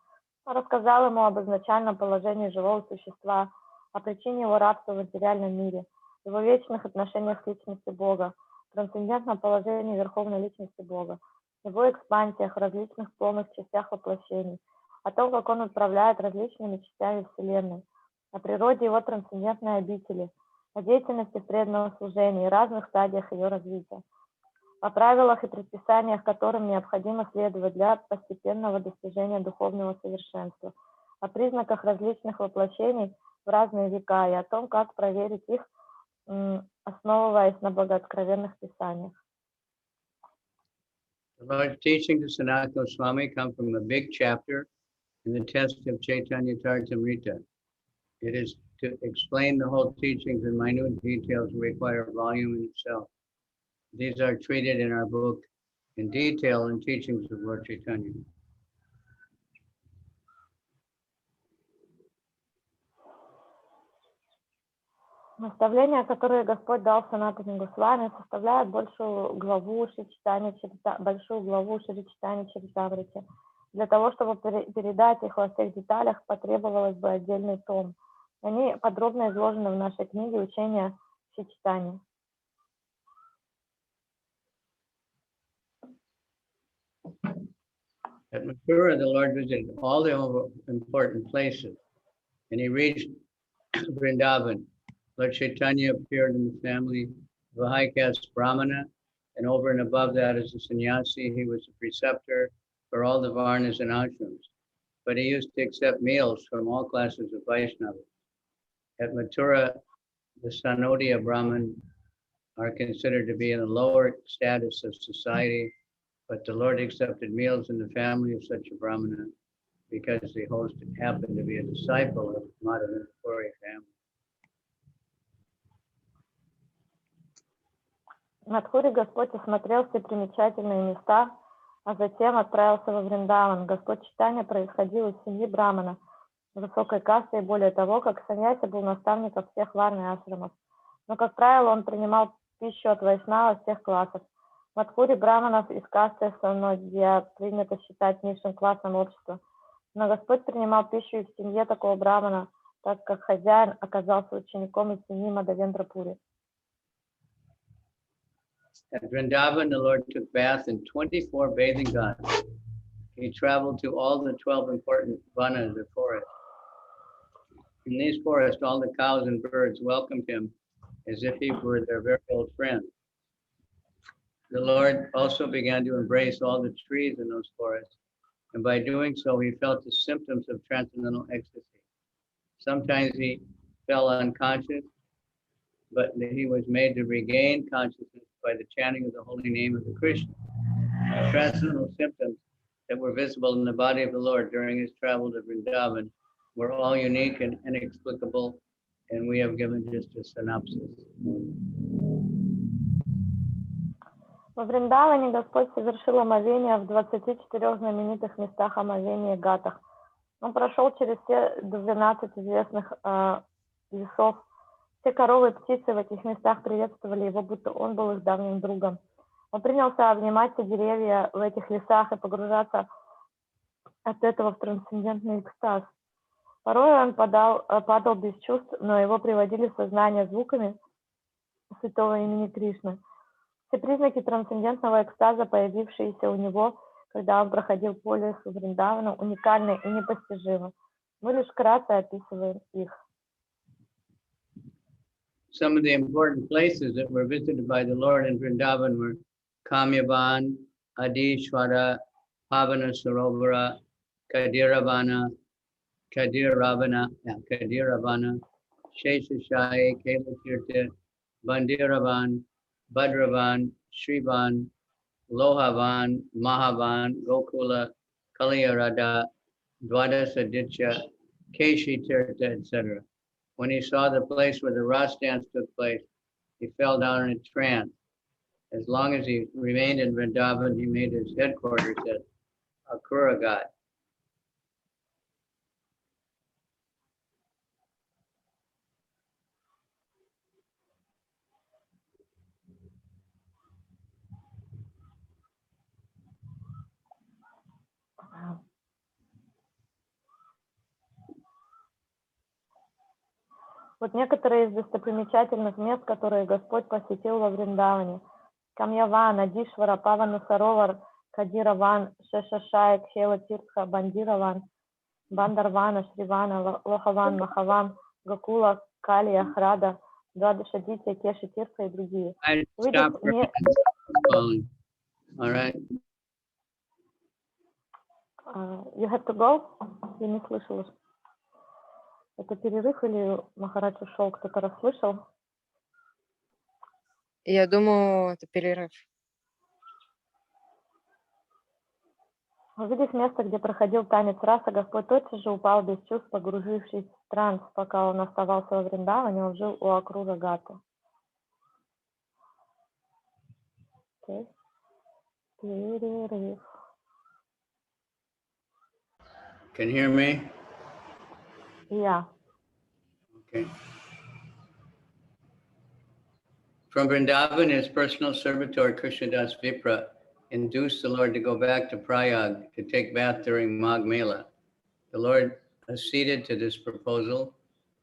Он рассказал ему об изначальном положении живого существа, о причине его рабства в материальном мире, его вечных отношениях с личностью Бога, трансцендентном положении Верховной Личности Бога, его экспансиях в различных полных частях воплощений, о том, как он управляет различными частями Вселенной, о природе его трансцендентной обители, о деятельности преданного служения и разных стадиях ее развития, о правилах и предписаниях, которым необходимо следовать для постепенного достижения духовного совершенства, о признаках различных воплощений в разные века и о том, как проверить их, основываясь на богооткровенных писаниях. The Lord's teaching to Sanatana Swami come from a big chapter in the text of Chaitanya Charitamrita. It is to explain the whole teachings in minute details require volume in itself. These are treated in our book in detail in teachings of Lord Chaitanya. Наставления, которые Господь дал Санатане Госвами, составляют большую главу Шри Читания Чаритамрити. Для того, чтобы передать их во всех деталях, потребовалось бы отдельный том. Они подробно изложены в нашей книге «Учение Шри Читания». At Mathura, the Lord visited all the important places, and he reached Vrindavan. Lord Chaitanya appeared in the family of a high caste Brahmana, and over and above that, as a sannyasi, he was a preceptor for all the Varnas and ashrams. But he used to accept meals from all classes of Vaishnavas. At Mathura, the Sanodiya Brahmin are considered to be in a lower status of society, but the Lord accepted meals in the family of such a Brahmana because the host happened to be a disciple of Madhavapuri family. В Мадхуре Господь осмотрел все примечательные места, а затем отправился во Вриндаван. Господь Чайтанья происходил из семьи Брамана, высокой касты, и более того, как саньяси был наставником всех варн и ашрамов. Но, как правило, он принимал пищу от вайшнава всех классов. В Мадхуре браманов из касты Санодья принято считать низшим классом общества. Но Господь принимал пищу и в семье такого брамана, так как хозяин оказался учеником из семьи Мадавендрапури. At Vrindavan, the Lord took bath in 24 bathing ghats. He traveled to all the 12 important vanas, the forests. In these forests, all the cows and birds welcomed him as if he were their very old friend. The Lord also began to embrace all the trees in those forests, and by doing so, he felt the symptoms of transcendental ecstasy. Sometimes he fell unconscious, but he was made to regain consciousness by the chanting of the holy name of the Krishna. The transcendental symptoms that were visible in the body of the Lord during his travel to Vrindavan were all unique and inexplicable, and we have given just a synopsis. Во Вриндаване Господь совершил омовение в 24 знаменитых местах омовения и гатах. Он прошел через все 12 известных лесов. Все коровы и птицы в этих местах приветствовали его, будто он был их давним другом. Он принялся обнимать все деревья в этих лесах и погружаться от этого в трансцендентный экстаз. Порой он падал без чувств, но его приводили в сознание звуками святого имени Кришны. Все признаки трансцендентного экстаза, появившиеся у него, когда он проходил по лесу Вриндавана, уникальны и непостижимы. Мы лишь вкратце описываем их. Some of the important places that were visited by the Lord in Vrindavan were Kamyaban, Adishwara, Pavana Sarovara, Kadiravana, Kadiravana, Sheshashayi, Kailatirtha, Bandiravan, Badravan, Shrivan, Lohavan, Mahavan, Gokula, Kaliyarada, Dwadasaditya, Keshi Tirtha, etc. When he saw the place where the Ras dance took place, he fell down in a trance. As long as he remained in Vrindavan, he made his headquarters at Akuragat. Вот некоторые из достопримечательных мест, которые Господь посетил во Вриндаване. Камьяван, Адишвара, Павана Саровар, Кадираван, Шешашай, Кхела Тиртха, Бандираван, Бандарвана, Шривана, Лохаван, Махаван, Гакула, Калия, Храда, Двадашадитя, Кеши Тиртха и другие. Stop calling. All right. You have to go? Я не слышала. Это перерыв или Махарадж ушел? Кто-то расслышал? Я думаю, это перерыв. Увидев место, где проходил танец раса, Господь тотчас же упал без чувств, погрузившись в транс. Пока он оставался во Вриндаване, он жил у Акрура Гата. Okay. Перерыв. Can you hear me? Yeah. Okay. From Vrindavan, his personal servitor, Krishnadas Vipra, induced the Lord to go back to Prayag to take bath during Magh Mela. The Lord acceded to this proposal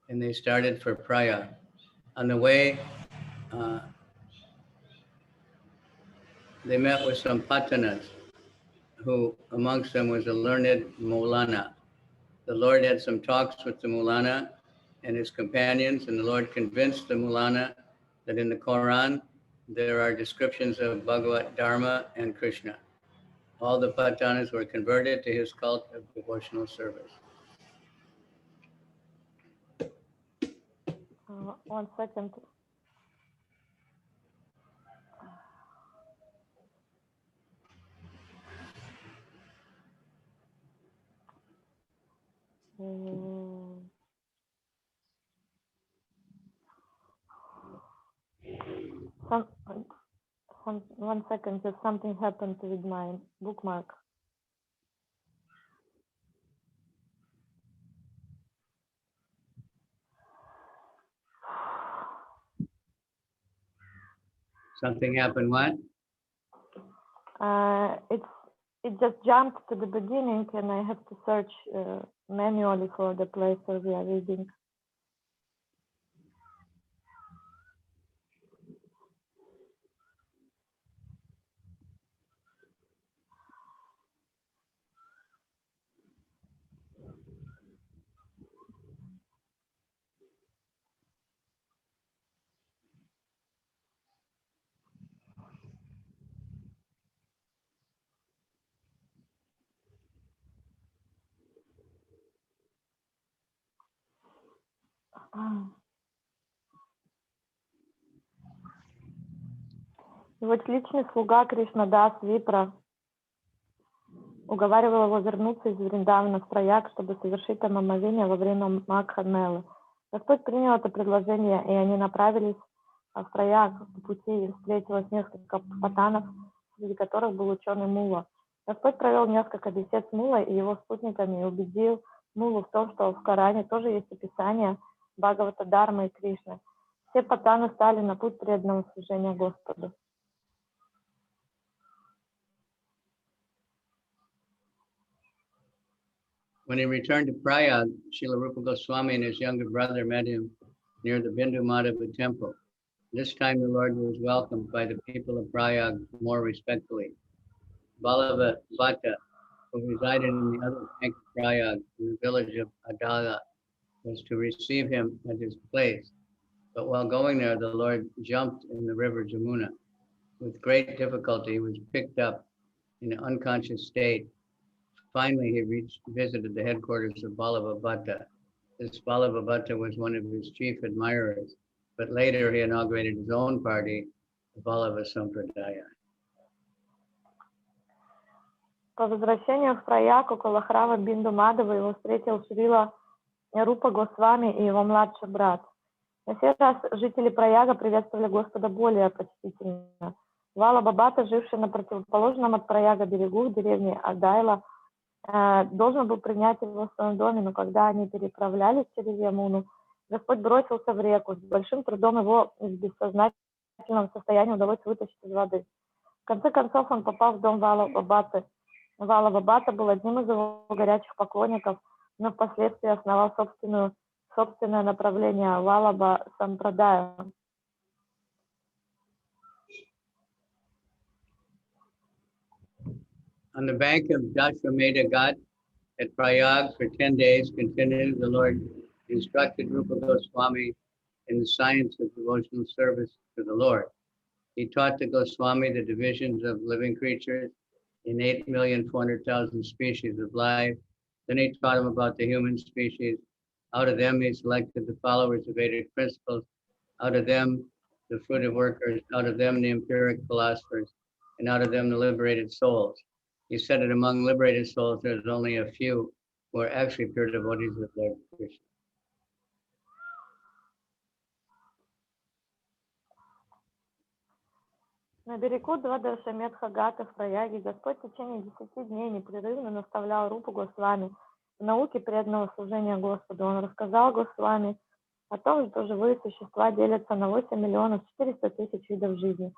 and they started for Prayag. On the way, they met with some Patanas, who amongst them was a learned Maulana. The Lord had some talks with the Maulana and his companions, and the Lord convinced the Maulana that in the Quran, there are descriptions of Bhagavat Dharma and Krishna. All the Patanas were converted to his cult of devotional service. 1 second. One second, just something happened with my bookmark. Something happened what? It just jumped to the beginning and I have to search manually for the place where we are reading. И вот личный слуга Кришнадас Випра уговаривал его вернуться из Вриндавана в Праяг, чтобы совершить там омовение во время Магха-мелы. Господь принял это предложение, и они направились в Праяг. По пути им встретилось несколько патанов, среди которых был ученый Мула. Господь провел несколько бесед с Мулой и его спутниками и убедил Мулу в том, что в Коране тоже есть описание Бхагавата Дharma и Кришны. Все патаны стали на путь преданного служения Господу. When he returned to Prayag, Srila Rupa Goswami and his younger brother met him near the Bindu Madhava temple. This time the Lord was welcomed by the people of Prayag more respectfully. Ballava Bhatta, who resided in the other bank of Prayag, in the village of Adala, was to receive him at his place. But while going there, the Lord jumped in the river Jamuna. With great difficulty, he was picked up in an unconscious state. Finally, he visited the headquarters of Balabhabata. This Balabhabata was one of his chief admirers, but later he inaugurated his own party, the Vallabha Sampradaya. По возвращению в Праяг около храма Бинду Мадхава его встретил Шрила Рупа Госвами и его младший брат. На сей раз жители Праяга приветствовали Господа более почтительно. Валабхабата, живший на противоположном от Праяга берегу в деревне Адайла, должен был принять его в своем доме, но когда они переправлялись через Ямуну, Господь бросился в реку. С большим трудом его из бессознательного состояния удалось вытащить из воды. В конце концов он попал в дом Валабхабаты. Валабхабата был одним из его горячих поклонников, но впоследствии основал собственное направление Валабха Сампрадая. On the bank of Dashwamedha Ghat at Prayag for 10 days continued, the Lord instructed Rupa Goswami in the science of devotional service to the Lord. He taught the Goswami the divisions of living creatures in 8,400,000 species of life. Then he taught him about the human species. Out of them, he selected the followers of Vedic principles. Out of them, the fruitive workers. Out of them, the empiric philosophers. And out of them, the liberated souls. He said that among liberated souls, there's only a few who are actually pure devotees of Lord Krishna. На берегу Двадашамедха-Гата в Праяге Господь в течение 10 дней непрерывно наставлял Рупу Госвами в науке преданного служения Господу. Он рассказал Госвами о том, что живые существа делятся на 8,400,000 видов жизни.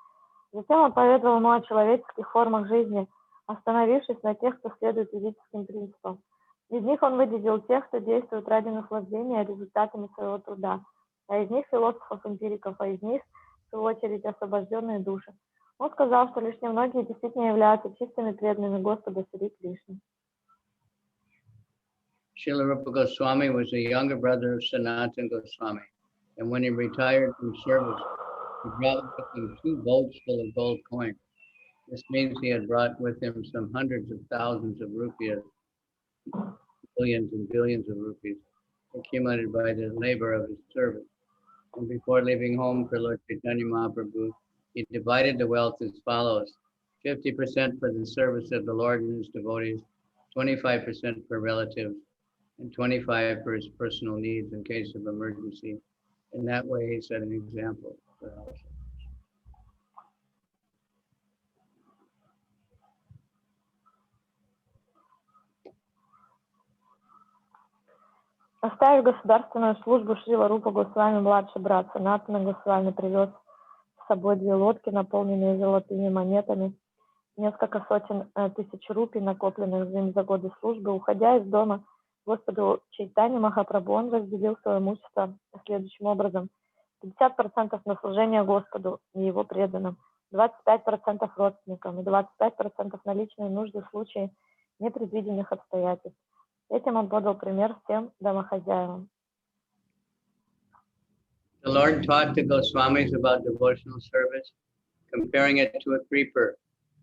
Затем он поведал ему о человеческих формах жизни, остановившись на тех, кто следует физическим принципам. Из них он выделил тех, кто действует ради наслаждения результатами своего труда, а из них философов-эмпириков, а из них, в свою очередь, освобожденные души. Он сказал, что лишь немногие действительно являются чистыми преданными Господа Шри Кришны. Srila Rupa Goswami was a younger brother of Sanatana Goswami, and when he retired from service, he brought with him 2 boats full of gold coins. This means he had brought with him some hundreds of thousands of rupees, billions and billions of rupees, accumulated by the labor of his service. And before leaving home for Lord Chaitanya Mahaprabhu, he divided the wealth as follows: 50% for the service of the Lord and his devotees, 25% for relatives, and 25% for his personal needs in case of emergency. In that way, he set an example for us. Оставив государственную службу, Шрила Рупа Госвами, младший брат Санатана Госвами, привез с собой 2 лодки, наполненные золотыми монетами, несколько сотен тысяч рупий, накопленных им за годы службы. Уходя из дома Господу Чайтаньи Махапрабху, он разделил свое имущество следующим образом: 50% на служение Господу и его преданным, 25% родственникам и 25% на личные нужды в случае непредвиденных обстоятельств. Этим он подал пример всем домохозяевам. The Lord taught the Goswamis about devotional service, comparing it to a creeper,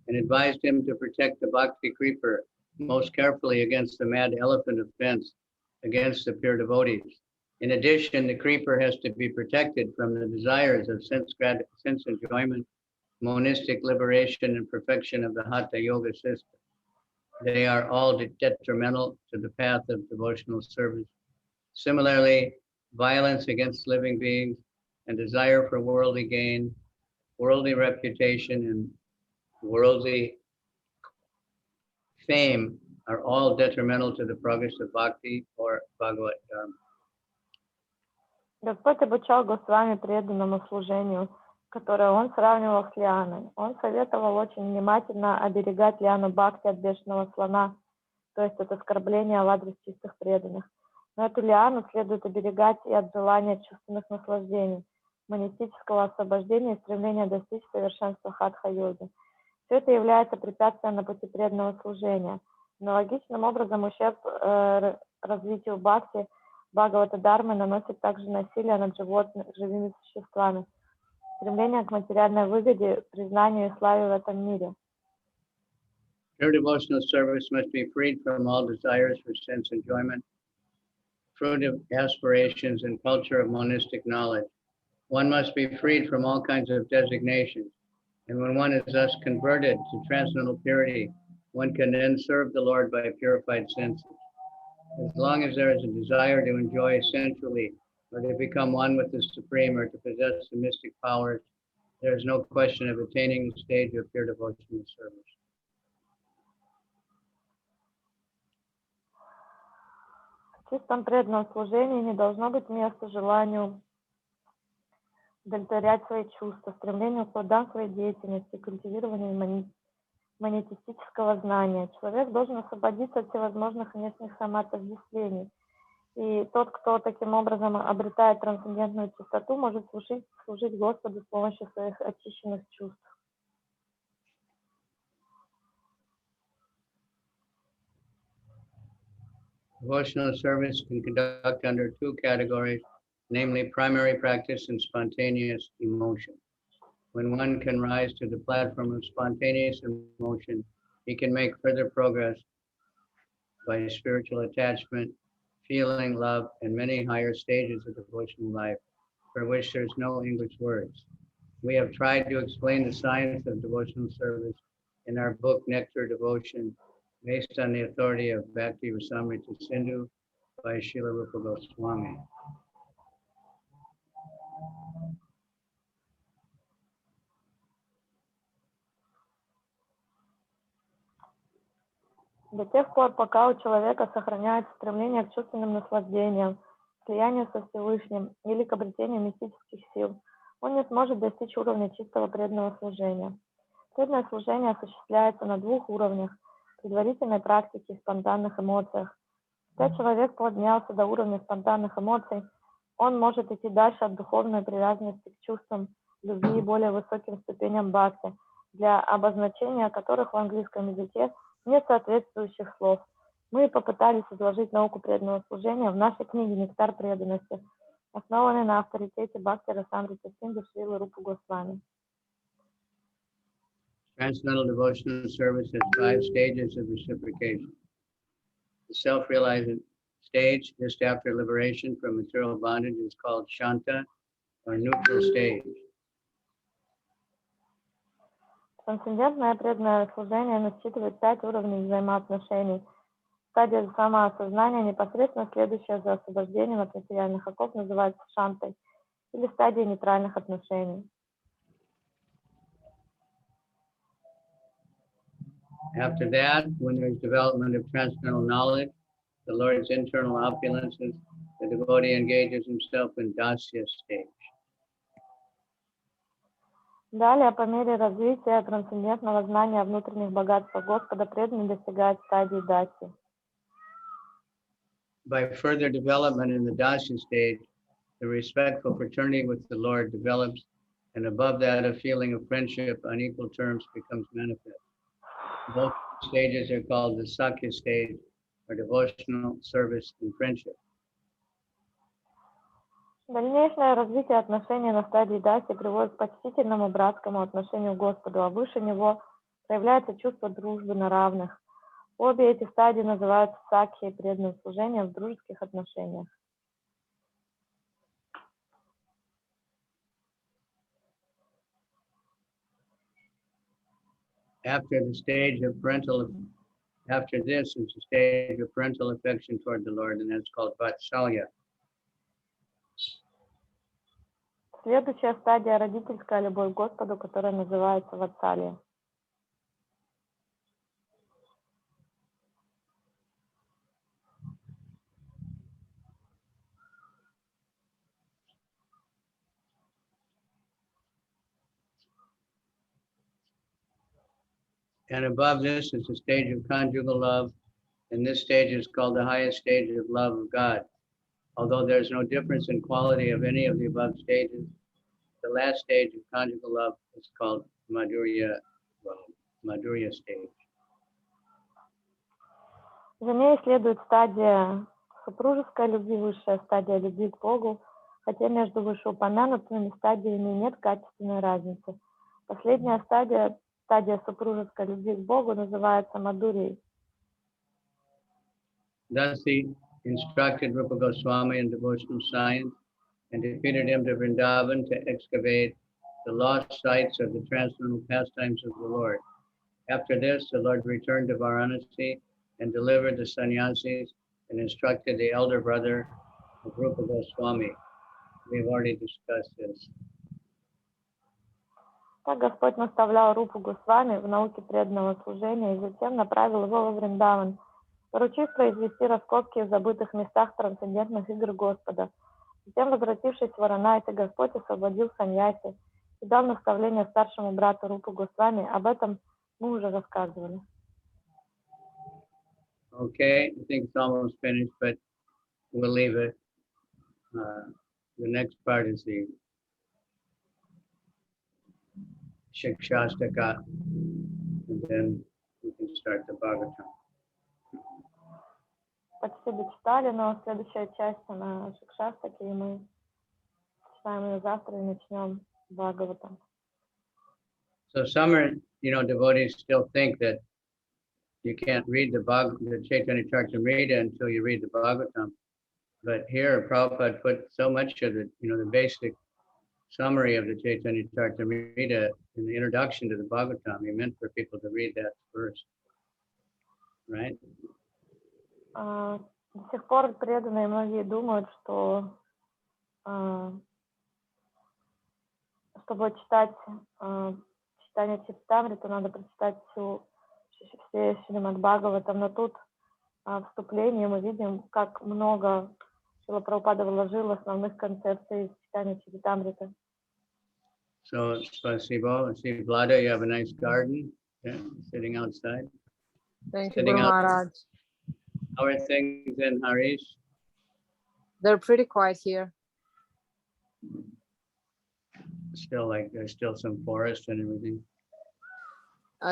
and advised him to protect the bhakti creeper most carefully against the mad elephant offense against the pure devotees. In addition, the creeper has to be protected from the desires of sense enjoyment, monistic liberation, and perfection of the Hatha Yoga system. They are all detrimental to the path of devotional service. Similarly, violence against living beings and desire for worldly gain, worldly reputation, and worldly fame are all detrimental to the progress of bhakti or Bhagavad Dharma. Господь обучал Госвами преданному служению, которое он сравнивал с лианой. Он советовал очень внимательно оберегать лиану бхакти от бешеного слона, то есть от оскорбления в адрес чистых преданных. Но эту лиану следует оберегать и от желания чувственных наслаждений, монистического освобождения и стремления достичь совершенства хатха-йоги. Все это является препятствием на пути преданного служения. Аналогичным образом ущерб развитию бхакти Бхагавата-дармы наносит также насилие над живыми существами, стремление к материальной выгоде, признанию и славе в этом мире. Pure devotional service must be freed from all desires for sense enjoyment, fruitive aspirations, and culture of monistic knowledge. One must be freed from all kinds of designations. And when one is thus converted to transcendental purity, one can then serve the Lord by purified senses. As long as there is a desire to enjoy sensually, or to become one with the Supreme, or to possess the mystic powers, there is no question of attaining the stage of pure devotional service. В чистом преданном служении не должно быть места желанию удовлетворять свои чувства, стремлению к плодам своей деятельности, культивированию монетистического знания. Человек должен освободиться от всевозможных внешних самоотождествлений. И тот, кто таким образом обретает трансцендентную чистоту, может служить Господу с помощью своих очищенных чувств. Devotional service can conduct under two categories, namely primary practice and spontaneous emotion. When one can rise to the platform of spontaneous emotion, he can make further progress by spiritual attachment, feeling, love, and many higher stages of devotional life, for which there's no English words. We have tried to explain the science of devotional service in our book, Nectar Devotion, based on the authority of Bhakti Rasamrita Sindhu by Srila Rupa Goswami. До тех пор, пока у человека сохраняется стремление к чувственным наслаждениям, слиянию со Всевышним или к обретению мистических сил, он не сможет достичь уровня чистого преданного служения. Преданное служение осуществляется на двух уровнях: предварительной практике и спонтанных эмоциях. Когда человек поднялся до уровня спонтанных эмоций, он может идти дальше от духовной привязанности к чувствам любви и более высоким ступеням бхакти, для обозначения которых в английском языке нет соответствующих слов. Мы попытались изложить науку преданного служения в нашей книге «Нектар преданности», основанной на авторитете Бхакти Расамрита Синду Шрилы Рупы Госвами. Transcendental devotional service has 5 stages of reciprocation. The self-realizing stage, just after liberation from material bondage, is called Shanta, or neutral stage. Трансцендентное преданное служение насчитывает 5 уровней взаимоотношений. Стадия самоосознания, непосредственно следующая за освобождением от материальных оков, называется шантой, или стадией нейтральных отношений. After that, when there is development of transcendental knowledge, the Lord's internal opulences, the devotee engages himself in dasya stage. Далее, по мере развития трансцендентного знания внутренних богатств Господа, преданный достигает стадии даси. By further development in the dasya stage, the respectful fraternity with the Lord develops, and above that, a feeling of friendship on equal terms becomes manifest. Both stages are called the Sakya stage, or devotional service and friendship. Дальнейшее развитие отношений на стадии даси приводит к почтительному братскому отношению к Господу, а выше него проявляется чувство дружбы на равных. Обе эти стадии называются сакхи, преданным служением в дружеских отношениях. After this is the stage of parental affection toward the Lord, and that's called Vatsalya. Следующая стадия — родительская любовь к Господу, которая называется ватсалия. And above this is the stage of conjugal love, and this stage is called the highest stage of love of God. Although there's no difference in quality of any of the above stages, the last stage of conjugal love is called Madhurya stage. За ней следует стадия супружеской любви, высшая стадия любви к Богу, хотя между вышеупомянутыми стадиями нет качественной разницы. Последняя стадия стадия супружеской любви к Богу называется мадурей. Thus he instructed Rupa Goswami in devotional science and defeated him to Vrindavan to excavate the lost sites of the transcendental pastimes of the Lord. After this, the Lord returned to Varanasi and delivered the sannyasis and instructed the elder brother of Rupa Goswami. We've already discussed this. Так Господь наставлял Рупу Госвами в науке преданного служения и затем направил его во Вриндаван, поручив произвести раскопки в забытых местах трансцендентных игр Господа. Затем, возвратившись в Варанаси, Господь освободил саньяси и дал наставление старшему брату Рупу Госвами. Об этом мы уже рассказывали. Okay, I think it's almost finished, but we'll leave it. The next part is the Shikshastaka, and then we can start the Bhagavatam. Почти дочитали, но следующая часть на Шикшастаке, и мы читаем ее завтра и начнем Бхагаватам. So some are, devotees still think that you can't read the Chaitanya Charitamrita until you read the Bhagavatam. But here, Prabhupada put so much of the basic summary of the Chaitanya Charitamrita in the introduction to the Bhagavatam. He meant for people to read that first, right? До сих пор преданные многие думают, что чтобы читать читание Чаритамриты, надо прочитать все Шримад Бхагаватам, но тут в вступлении мы видим, как много Шрила Прабхупада вложил основных концепций из читания Чаритамриты. So, Spasibo, see, Vlada, you have a nice garden, sitting outside. Thank you, Guru Maharaj. How are things in Harish? They're pretty quiet here. Still, there's still some forest and everything.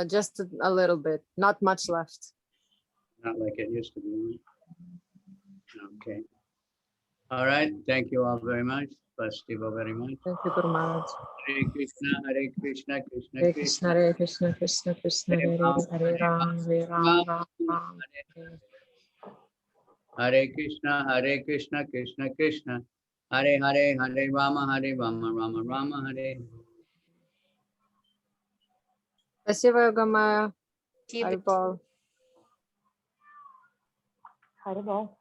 Just a little bit, not much left. Not like it used to be. Okay. All right. Thank you all very much. Spasibo very much. Thank you, Guru Maharaj. Hare Krishna, Krishna Hare Krishna. Krishna, Hare Krishna, Krishna Krishna, Hare Hare Ram, Hare Ram, Ram Ram. Hare Krishna, Krishna Krishna, Hare Hare, Hare Rama, Rama Rama, Hare. Спасибо, Йогамая. Харибол. Харибол.